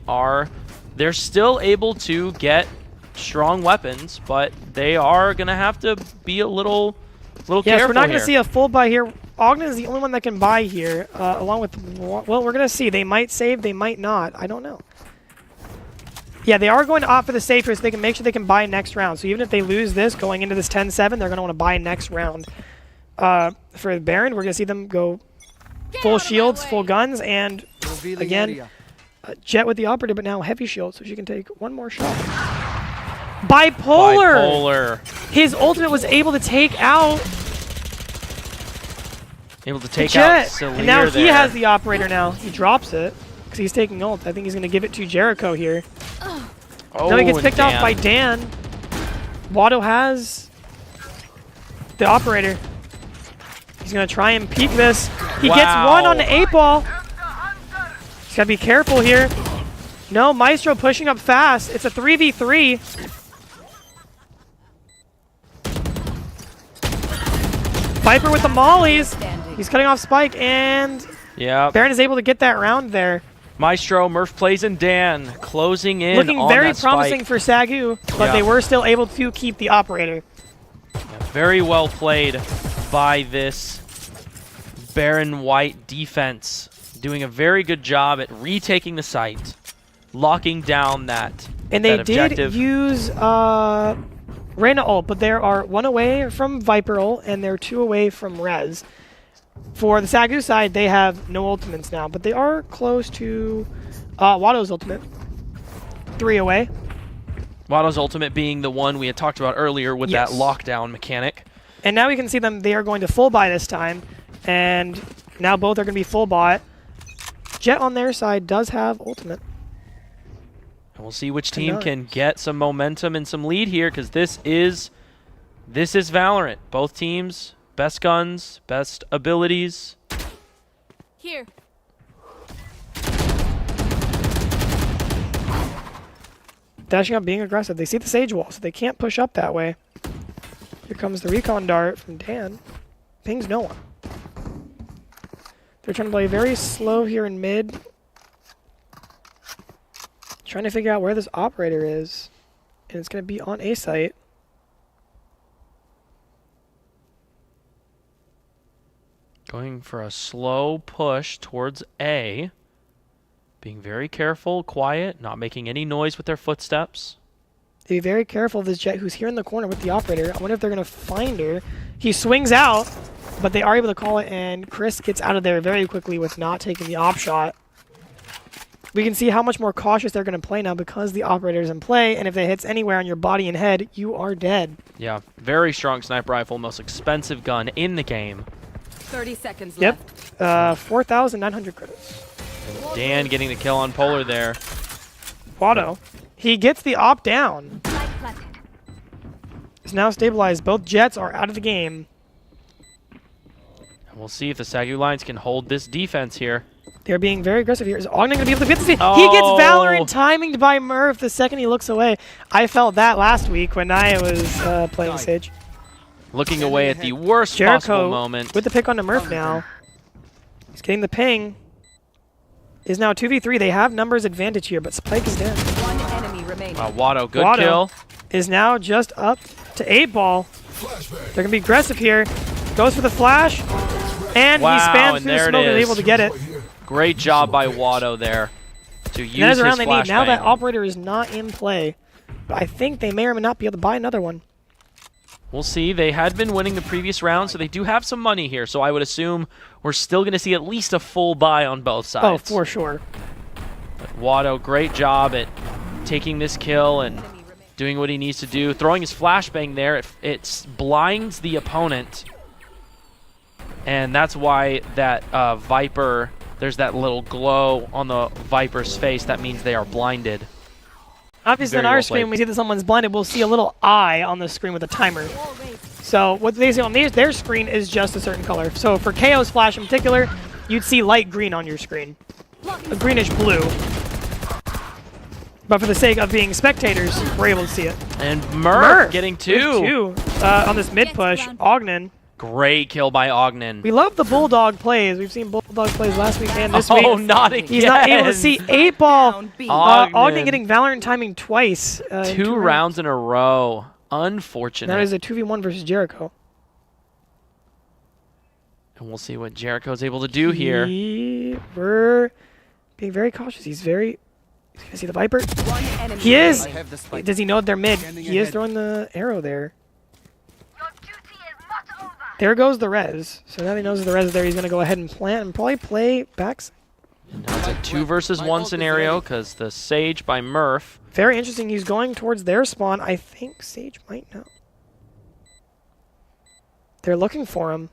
Speaker 1: they're still able to get strong weapons, but they are going to have to be a little careful
Speaker 2: Yes, we're not going
Speaker 1: here.
Speaker 2: to see a full buy here. Ogden is the only one that can buy here, along with... Well, we're going to see. They might save, they might not. I don't know. Yeah, they are going to opt for the safe here so they can make sure they can buy next round. So even if they lose this going into this 10-7, they're going to want to buy next round. For Behrend, we're going to see them go full shields, full guns, and again, Jet with the operator, but now heavy shield, so she can take one more shot. Bipolar! His ultimate was able to take out
Speaker 1: Jet.
Speaker 2: Salir and now he has the operator now. He drops it because he's taking ult. I think he's going to give it to Jericho here.
Speaker 1: Oh,
Speaker 2: Now he gets picked off
Speaker 1: Dan.
Speaker 2: by Dan. Watto has the operator. He's going to try and peek this. He gets one on the 8-ball. He's got to be careful here. No, Maestro pushing up fast. It's a 3v3. Viper with the mollies. He's cutting off Spike, and
Speaker 1: Yeah.
Speaker 2: Behrend is able to get that round there.
Speaker 1: Maestro, Murph plays, and Dan closing in
Speaker 2: Looking
Speaker 1: on
Speaker 2: very
Speaker 1: that
Speaker 2: promising
Speaker 1: spike.
Speaker 2: for SAGU, but they were still able to keep the operator.
Speaker 1: Yeah, very well played by this Behrend White defense. Doing a very good job at retaking the site, locking down that
Speaker 2: And they
Speaker 1: that
Speaker 2: did
Speaker 1: objective.
Speaker 2: use Reyna ult, but there are 1 away from Viper ult, and they're 2 away from Res. For the SAGU side, they have no ultimates now, but they are close to Watto's ultimate. 3 away.
Speaker 1: Watto's ultimate being the one we had talked about earlier with
Speaker 2: Yes.
Speaker 1: that lockdown mechanic.
Speaker 2: And now we can see them, they are going to full buy this time, and now both are going to be full bought. Jet on their side does have ultimate.
Speaker 1: And we'll see which team can get some momentum and some lead here, because this is Valorant. Both teams, best guns, best abilities.
Speaker 4: Here.
Speaker 2: Dashing up, being aggressive. They see the Sage Wall, so they can't push up that way. Here comes the recon dart from Dan. Pings no one. They're trying to play very slow here in mid. Trying to figure out where this operator is. and it's going to be on A site.
Speaker 1: Going for a slow push towards A. Being very careful, quiet, not making any noise with their footsteps.
Speaker 2: Be very careful of this Jet who's here in the corner with the operator. I wonder if they're going to find her. He swings out, but they are able to call it, and Chris gets out of there very quickly with not taking the op shot. We can see how much more cautious they're going to play now because the operator's in play, and if it hits anywhere on your body and head, you are dead.
Speaker 1: Yeah, very strong sniper rifle, most expensive gun in the game.
Speaker 3: 30 seconds
Speaker 2: Yep.
Speaker 3: left.
Speaker 2: 4,900 credits.
Speaker 1: And Dan getting the kill on Polar there.
Speaker 2: Watto. He gets the op down. It's now stabilized. Both Jets are out of the game.
Speaker 1: And we'll see if the SAGU Lions can hold this defense here.
Speaker 2: They're being very aggressive here. Is Ogden going to be able to get this?
Speaker 1: Oh.
Speaker 2: He gets Valorant timinged by Murph the second he looks away. I felt that last week when I was playing Sage.
Speaker 1: Looking away at the worst possible
Speaker 2: Jericho
Speaker 1: moment.
Speaker 2: with the pick onto Murph now. He's getting the ping. Is now 2v3. They have numbers advantage here, but Spike is dead.
Speaker 3: One enemy remaining.
Speaker 1: Watto, good
Speaker 2: Watto
Speaker 1: kill.
Speaker 2: is now just up to 8-ball. They're going to be aggressive here. Goes for the flash, and
Speaker 1: Wow,
Speaker 2: he spams
Speaker 1: and
Speaker 2: through the
Speaker 1: there it
Speaker 2: smoke and is
Speaker 1: is.
Speaker 2: able to get it.
Speaker 1: Great job by Watto there to use
Speaker 2: That is
Speaker 1: his
Speaker 2: around they need. Now that
Speaker 1: flashbang.
Speaker 2: operator is not in play, but I think they may or may not be able to buy another one.
Speaker 1: We'll see. They had been winning the previous round, so they do have some money here. So I would assume we're still going to see at least a full buy on both sides.
Speaker 2: Oh, for sure.
Speaker 1: But Watto, great job at taking this kill and doing what he needs to do. Throwing his flashbang there, it blinds the opponent. And that's why that Viper, there's that little glow on the Viper's face. That means they are blinded.
Speaker 2: Obviously,
Speaker 1: Very
Speaker 2: on our
Speaker 1: well
Speaker 2: screen,
Speaker 1: played.
Speaker 2: we see that someone's blinded. We'll see a little eye on the screen with a timer. So what they see on their screen is just a certain color. So for KO's flash in particular, you'd see light green on your screen, a greenish blue. But for the sake of being spectators, we're able to see it.
Speaker 1: And Murph getting two.
Speaker 2: On this mid push. Ogden.
Speaker 1: Great kill by Ogden.
Speaker 2: We love the Bulldog plays. We've seen Bulldog plays last week and this week.
Speaker 1: Oh, not again.
Speaker 2: He's not able to see 8-ball.
Speaker 3: Down B.
Speaker 2: Ogden getting Valorant timing twice. In
Speaker 1: Two rounds in a row. Unfortunate.
Speaker 2: That is a 2v1 versus Jericho.
Speaker 1: And we'll see what Jericho's able to do here.
Speaker 2: We're being very cautious. He's going to see the Viper.
Speaker 3: One enemy
Speaker 2: He is.
Speaker 3: remaining.
Speaker 2: Does he know that they're mid? He is throwing the arrow there. There goes the res. So now he knows the res is there. He's going to go ahead and plant and probably play backs.
Speaker 1: Now it's a 2 versus 1 scenario because the Sage by Murph.
Speaker 2: Very interesting. He's going towards their spawn. I think Sage might know. They're looking for him.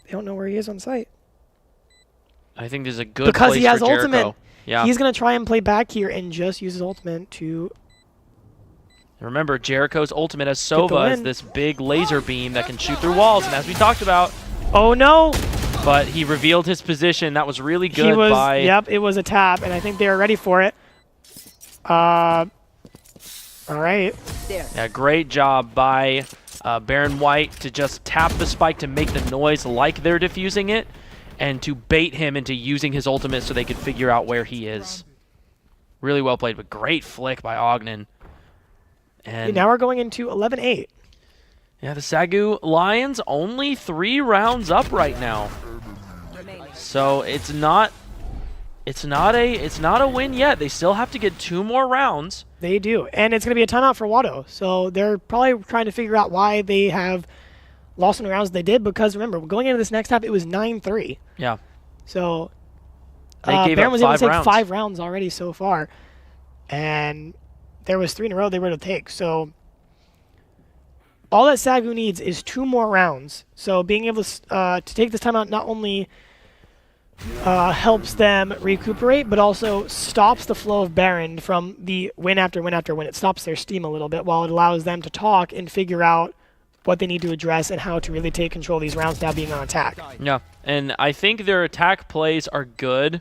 Speaker 2: They don't know where he is on site.
Speaker 1: I think there's a good
Speaker 2: Because
Speaker 1: place
Speaker 2: he has
Speaker 1: for Jericho.
Speaker 2: ultimate.
Speaker 1: Yeah.
Speaker 2: He's going to try and play back here and just use his ultimate to...
Speaker 1: Remember, Jericho's ultimate as
Speaker 2: the
Speaker 1: Sova is
Speaker 2: win.
Speaker 1: this big laser beam that can shoot through walls. And as we talked about,
Speaker 2: Oh, no!
Speaker 1: but he revealed his position. That was really good
Speaker 2: He was,
Speaker 1: by...
Speaker 2: yep, it was a tap, and I think they are ready for it. All right.
Speaker 3: There.
Speaker 1: Yeah, great job by Behrend White to just tap the spike to make the noise like they're defusing it and to bait him into using his ultimate so they could figure out where he is. Really well played, but great flick by Ogden. And
Speaker 2: Now we're going into 11-8.
Speaker 1: yeah, the SAGU Lions only 3 rounds up right now.
Speaker 3: Remaining.
Speaker 1: So it's not a win yet. They still have to get 2 more rounds.
Speaker 2: They do. And it's going to be a timeout for Watto. So they're probably trying to figure out why they have lost in the rounds they did. Because remember, going into this next half, it was 9-3.
Speaker 1: Yeah.
Speaker 2: So
Speaker 1: They gave
Speaker 2: Behrend
Speaker 1: up
Speaker 2: was able
Speaker 1: 5
Speaker 2: to take
Speaker 1: rounds.
Speaker 2: 5 rounds already so far. And there was 3 in a row they were able to take. So all that SAGU needs is 2 more rounds. So being able to take this timeout not only helps them recuperate, but also stops the flow of Behrend from the win after win after win. It stops their steam a little bit while it allows them to talk and figure out what they need to address and how to really take control of these rounds now being on attack.
Speaker 1: Yeah, and I think their attack plays are good.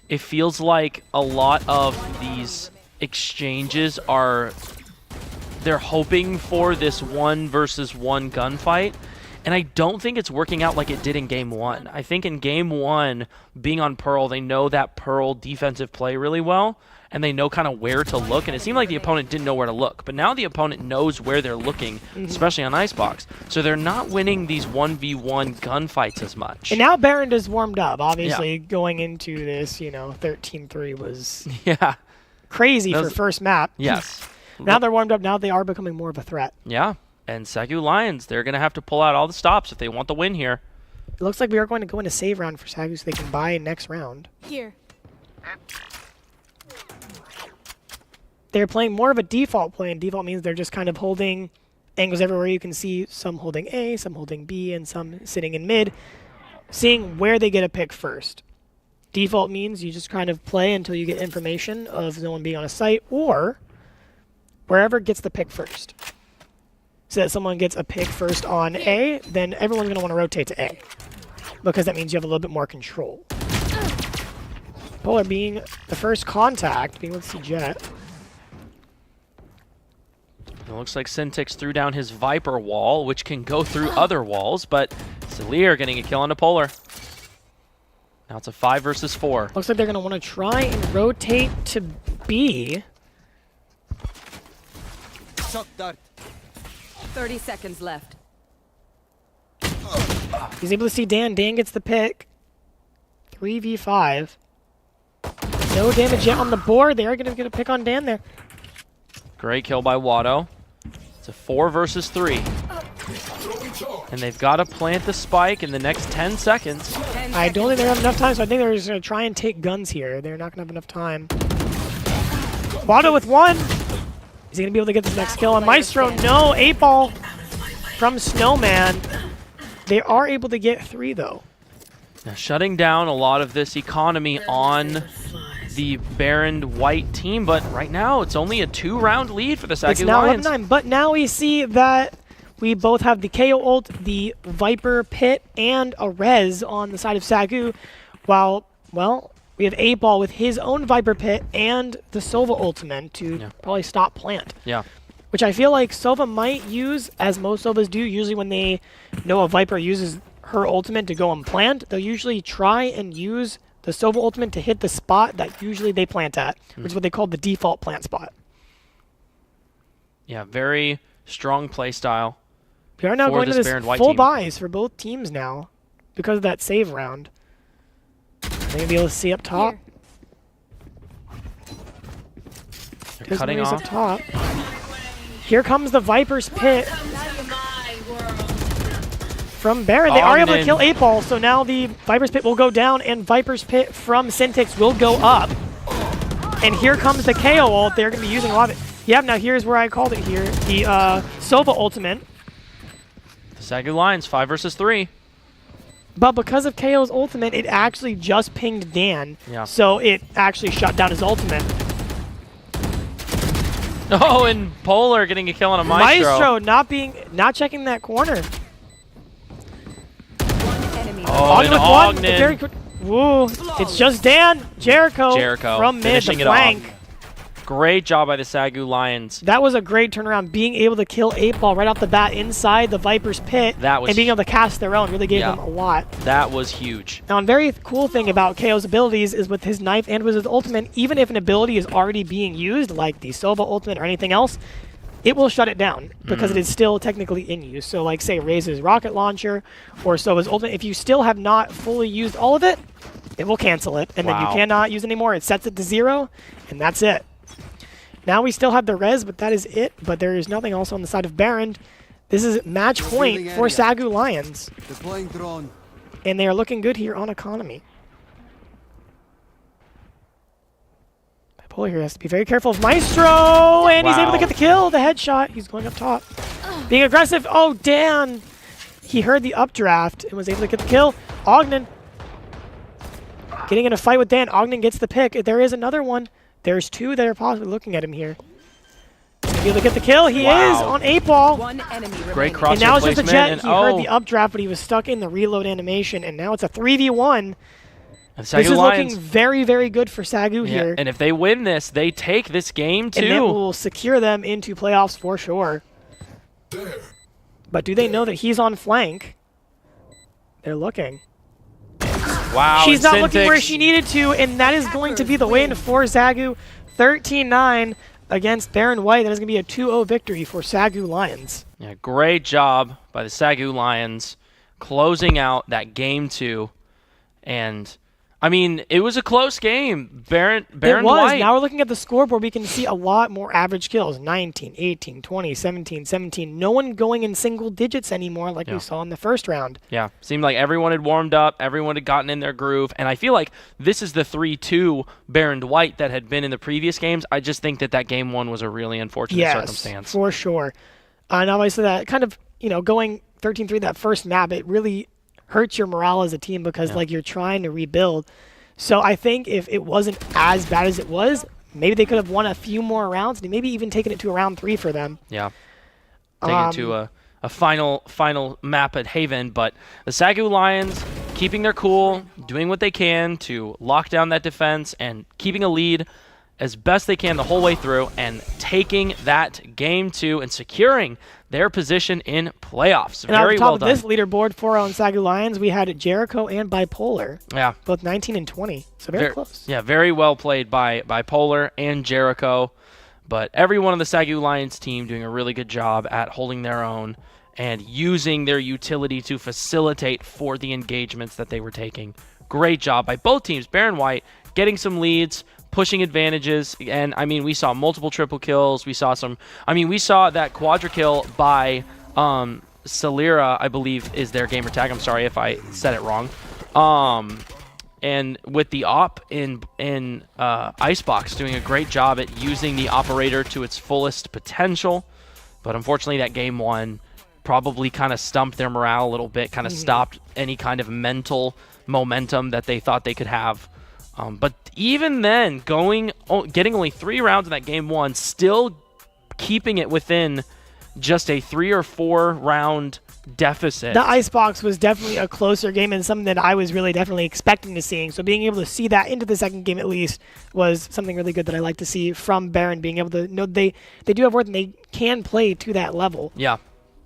Speaker 1: It feels like a lot of these exchanges they're hoping for this 1 versus 1 gunfight, And I don't think it's working out like it did in Game 1. I think in Game 1, being on Pearl, they know that Pearl defensive play really well, and they know kind of where to look, and it seemed like the opponent didn't know where to look. But now the opponent knows where they're looking, especially on Icebox. So they're not winning these 1v1 gunfights as much.
Speaker 2: And now Behrend is warmed up. Obviously, going into this, 13-3 was crazy for first map.
Speaker 1: Yes.
Speaker 2: Now they're warmed up. Now they are becoming more of a threat.
Speaker 1: Yeah. And SAGU Lions, they're going to have to pull out all the stops if they want the win here.
Speaker 2: It looks like we are going to go into save round for SAGU so they can buy next round.
Speaker 4: Here.
Speaker 2: They're playing more of a default play, and default means they're just kind of holding angles everywhere. You can see some holding A, some holding B, and some sitting in mid, seeing where they get a pick first. Default means you just kind of play until you get information of no one being on a site, or wherever gets the pick first. So that someone gets a pick first on A, then everyone's going to want to rotate to A, because that means you have a little bit more control. Polar being the first contact, being able to see Jet.
Speaker 1: It looks like Syntix threw down his Viper wall, which can go through other walls, but Celir getting a kill on a Polar. Now it's a 5 versus 4.
Speaker 2: Looks like they're going to want to try and rotate to B.
Speaker 6: Shock dart.
Speaker 3: 30 seconds left.
Speaker 2: He's able to see Dan. Dan gets the pick. 3v5. No damage yet on the board. They are going to get a pick on Dan there.
Speaker 1: Great kill by Watto. It's a 4 versus 3. And they've got to plant the spike in the next 10 seconds.
Speaker 2: I don't think they have enough time, so I think they're just going to try and take guns here. They're not going to have enough time. Watto with 1. Is he going to be able to get this next kill on Maestro? No, 8-ball from Snowman. They are able to get 3, though.
Speaker 1: Now shutting down a lot of this economy on the Behrend white team, but right now it's only a 2-round lead for the SAGU
Speaker 2: It's now
Speaker 1: Lions.
Speaker 2: 11-9, but now we see that we both have the KO ult, the Viper pit, and a res on the side of SAGU, while, well, we have 8-ball with his own Viper pit and the Sova ultimate to probably stop plant.
Speaker 1: Yeah.
Speaker 2: Which I feel like Sova might use, as most Sovas do, usually when they know a Viper uses her ultimate to go and plant, they'll usually try and use the Sova ultimate to hit the spot that usually they plant at, which is what they call the default plant spot.
Speaker 1: Yeah, very strong play style.
Speaker 2: We are now
Speaker 1: for
Speaker 2: going to
Speaker 1: this
Speaker 2: this
Speaker 1: Behrend white
Speaker 2: full
Speaker 1: team.
Speaker 2: buys for both teams now because of that save round. They're going to be able to see up top.
Speaker 1: They're
Speaker 2: There's
Speaker 1: cutting
Speaker 2: noise
Speaker 1: off.
Speaker 2: up top. Here comes the Viper's pit from Behrend. They are able to kill 8-ball, so now the Viper's pit will go down, and Viper's pit from Syntix will go up. And here comes the KO ult. They're going to be using a lot of it. Yeah, now here's where I called it here. The Sova ultimate.
Speaker 1: The SAGU Lions, 5 versus 3.
Speaker 2: But because of KO's ultimate, it actually just pinged Dan.
Speaker 1: Yeah.
Speaker 2: So it actually shut down his ultimate.
Speaker 1: Oh, and Polar getting a kill on a Maestro.
Speaker 2: not checking that corner.
Speaker 1: Oh, and
Speaker 2: with one.
Speaker 1: Ogden.
Speaker 2: Very quick. Woo. It's just Dan. Jericho from mid, the
Speaker 1: finishing it
Speaker 2: flank.
Speaker 1: off. Great job by the SAGU Lions.
Speaker 2: That was a great turnaround. Being able to kill 8-ball right off the bat inside the Viper's pit and being able to cast their own really gave them a lot.
Speaker 1: That was huge.
Speaker 2: Now, a very cool thing about KO's abilities is with his knife and with his ultimate, even if an ability is already being used, like the Sova ultimate or anything else, it will shut it down because it is still technically in use. So like, say, Raze's rocket launcher or Sova's ultimate, if you still have not fully used all of it, it will cancel it, and then you cannot use it anymore. It sets it to 0, and that's it. Now we still have the res, but that is it. But there is nothing else on the side of Behrend. This is match point for SAGU Lions.
Speaker 6: Deploying drone.
Speaker 2: And they are looking good here on economy. Bipolar here has to be very careful of Maestro, and he's able to get the kill, the headshot. He's going up top. Being aggressive. Oh, Dan. He heard the updraft and was able to get the kill. Ogden getting in a fight with Dan. Ogden gets the pick. There is another one. There's 2 that are possibly looking at him here. He'll be able to get the kill. He is on 8-ball.
Speaker 3: One enemy
Speaker 1: Great
Speaker 3: remaining.
Speaker 1: cross
Speaker 2: And now it's just a
Speaker 1: placement,
Speaker 2: Jet. He heard the updraft, but he was stuck in the reload animation, and now it's a 3v1. This is looking very, very good for SAGU here.
Speaker 1: And if they win this, they take this game too.
Speaker 2: And that will secure them into playoffs for sure. But do they know that he's on flank? They're looking.
Speaker 1: Wow.
Speaker 2: She's not
Speaker 1: and
Speaker 2: looking where
Speaker 1: Syntix-
Speaker 2: she needed to, and that is going to be the win for SAGU. 13-9 against Behrend White. That is going to be a 2-0 victory for SAGU Lions.
Speaker 1: Yeah, great job by the SAGU Lions closing out that game 2. And, I mean, it was a close game. Behrend White.
Speaker 2: Now we're looking at the scoreboard. We can see a lot more average kills. 19, 18, 20, 17, 17. No one going in single digits anymore like we saw in the first round.
Speaker 1: Yeah, seemed like everyone had warmed up. Everyone had gotten in their groove. And I feel like this is the 3-2 Behrend White that had been in the previous games. I just think that game 1 was a really unfortunate circumstance.
Speaker 2: For sure. And obviously that kind of, going 13-3 that first map, it really hurts your morale as a team because like you're trying to rebuild. So I think if it wasn't as bad as it was, maybe they could have won a few more rounds and maybe even taken it to a round 3 for them.
Speaker 1: Yeah. Taking it to a final map at Haven, but the SAGU Lions keeping their cool, doing what they can to lock down that defense and keeping a lead as best they can the whole way through and taking that game 2 and securing their position in playoffs.
Speaker 2: And
Speaker 1: Very
Speaker 2: on top
Speaker 1: well
Speaker 2: of
Speaker 1: done.
Speaker 2: this leaderboard for on SAGU Lions, we had Jericho and Bipolar.
Speaker 1: Yeah.
Speaker 2: Both 19 and 20. So very close.
Speaker 1: Yeah, very well played by Polar and Jericho. But everyone on the SAGU Lions team doing a really good job at holding their own and using their utility to facilitate for the engagements that they were taking. Great job by both teams. Behrend White getting some leads, pushing advantages, and I mean we saw multiple triple kills. We saw that quadra kill by Salira, I believe is their gamer tag. I'm sorry if I said it wrong. And with the op in Icebox doing a great job at using the operator to its fullest potential, but unfortunately that game 1 probably kind of stumped their morale a little bit, kind of stopped any kind of mental momentum that they thought they could have. But even then, getting only 3 rounds in that game 1, still keeping it within just a 3 or 4 round deficit.
Speaker 2: The Icebox was definitely a closer game and something that I was really definitely expecting to see. So being able to see that into the second game at least was something really good that I like to see from Behrend, being able to know they do have worth and they can play to that level.
Speaker 1: Yeah.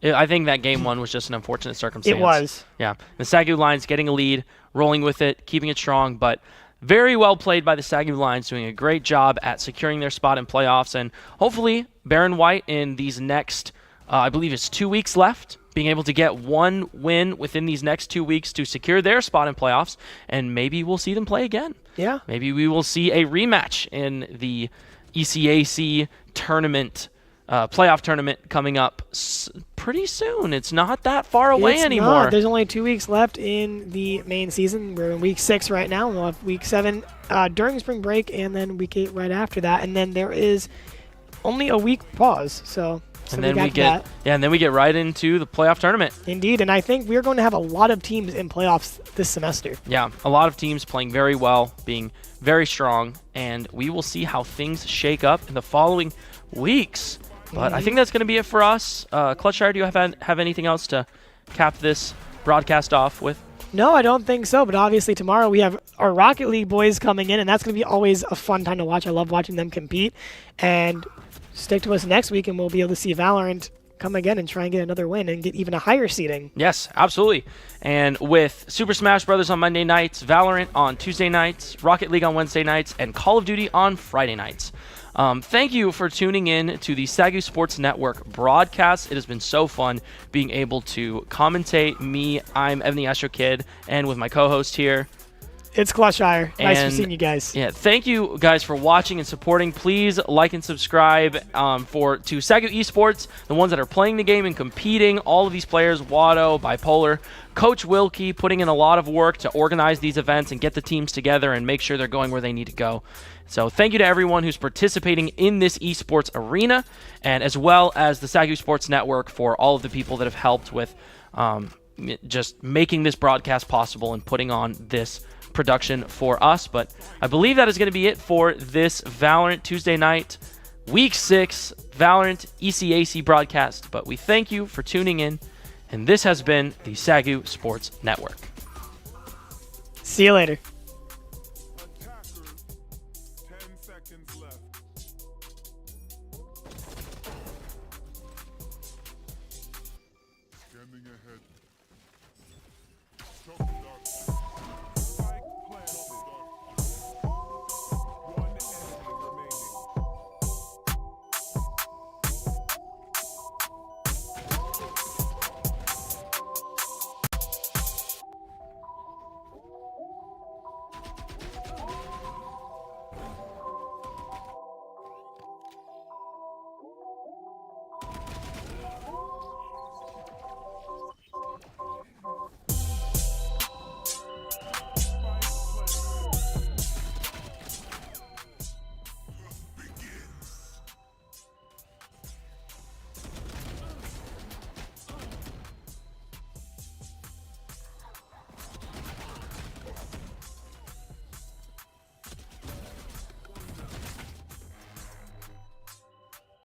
Speaker 1: I think that game 1 was just an unfortunate circumstance.
Speaker 2: It was.
Speaker 1: Yeah. The SAGU Lions getting a lead, rolling with it, keeping it strong, but very well played by the SAGU Lions, doing a great job at securing their spot in playoffs. And hopefully, Behrend White in these next, I believe it's 2 weeks left, being able to get 1 win within these next 2 weeks to secure their spot in playoffs. And maybe we'll see them play again.
Speaker 2: Yeah.
Speaker 1: Maybe we will see a rematch in the ECAC tournament, playoff tournament coming up pretty soon. It's not that far away anymore.
Speaker 2: Not. There's only 2 weeks left in the main season. We're in week 6 right now. We'll have week 7 during spring break, and then week 8 right after that. And then there is only a week pause. And then we get right into the playoff tournament. Indeed, and I think we're going to have a lot of teams in playoffs this semester.
Speaker 1: Yeah, a lot of teams playing very well, being very strong, and we will see how things shake up in the following weeks. But I think that's going to be it for us. Clutchshire, do you have anything else to cap this broadcast off with?
Speaker 2: No, I don't think so. But obviously tomorrow we have our Rocket League boys coming in, and that's going to be always a fun time to watch. I love watching them compete. And stick to us next week, and we'll be able to see Valorant come again and try and get another win and get even a higher seeding.
Speaker 1: Yes, absolutely. And with Super Smash Bros. On Monday nights, Valorant on Tuesday nights, Rocket League on Wednesday nights, and Call of Duty on Friday nights. Thank you for tuning in to the SAGU Sports Network broadcast. It has been so fun being able to commentate. I'm Evan the Astro Kid, and with my co-host here.
Speaker 2: It's Clutchshire. Nice for seeing you guys.
Speaker 1: Yeah, thank you guys for watching and supporting. Please like and subscribe to SAGU Esports, the ones that are playing the game and competing. All of these players, Watto, Bipolar, Coach Wilkie, putting in a lot of work to organize these events and get the teams together and make sure they're going where they need to go. So thank you to everyone who's participating in this esports arena, and as well as the SAGU Sports Network for all of the people that have helped with just making this broadcast possible and putting on this production for us. But I believe that is going to be it for this Valorant Tuesday night, Week 6 Valorant ECAC broadcast. But we thank you for tuning in, and this has been the SAGU Sports Network.
Speaker 2: See you later.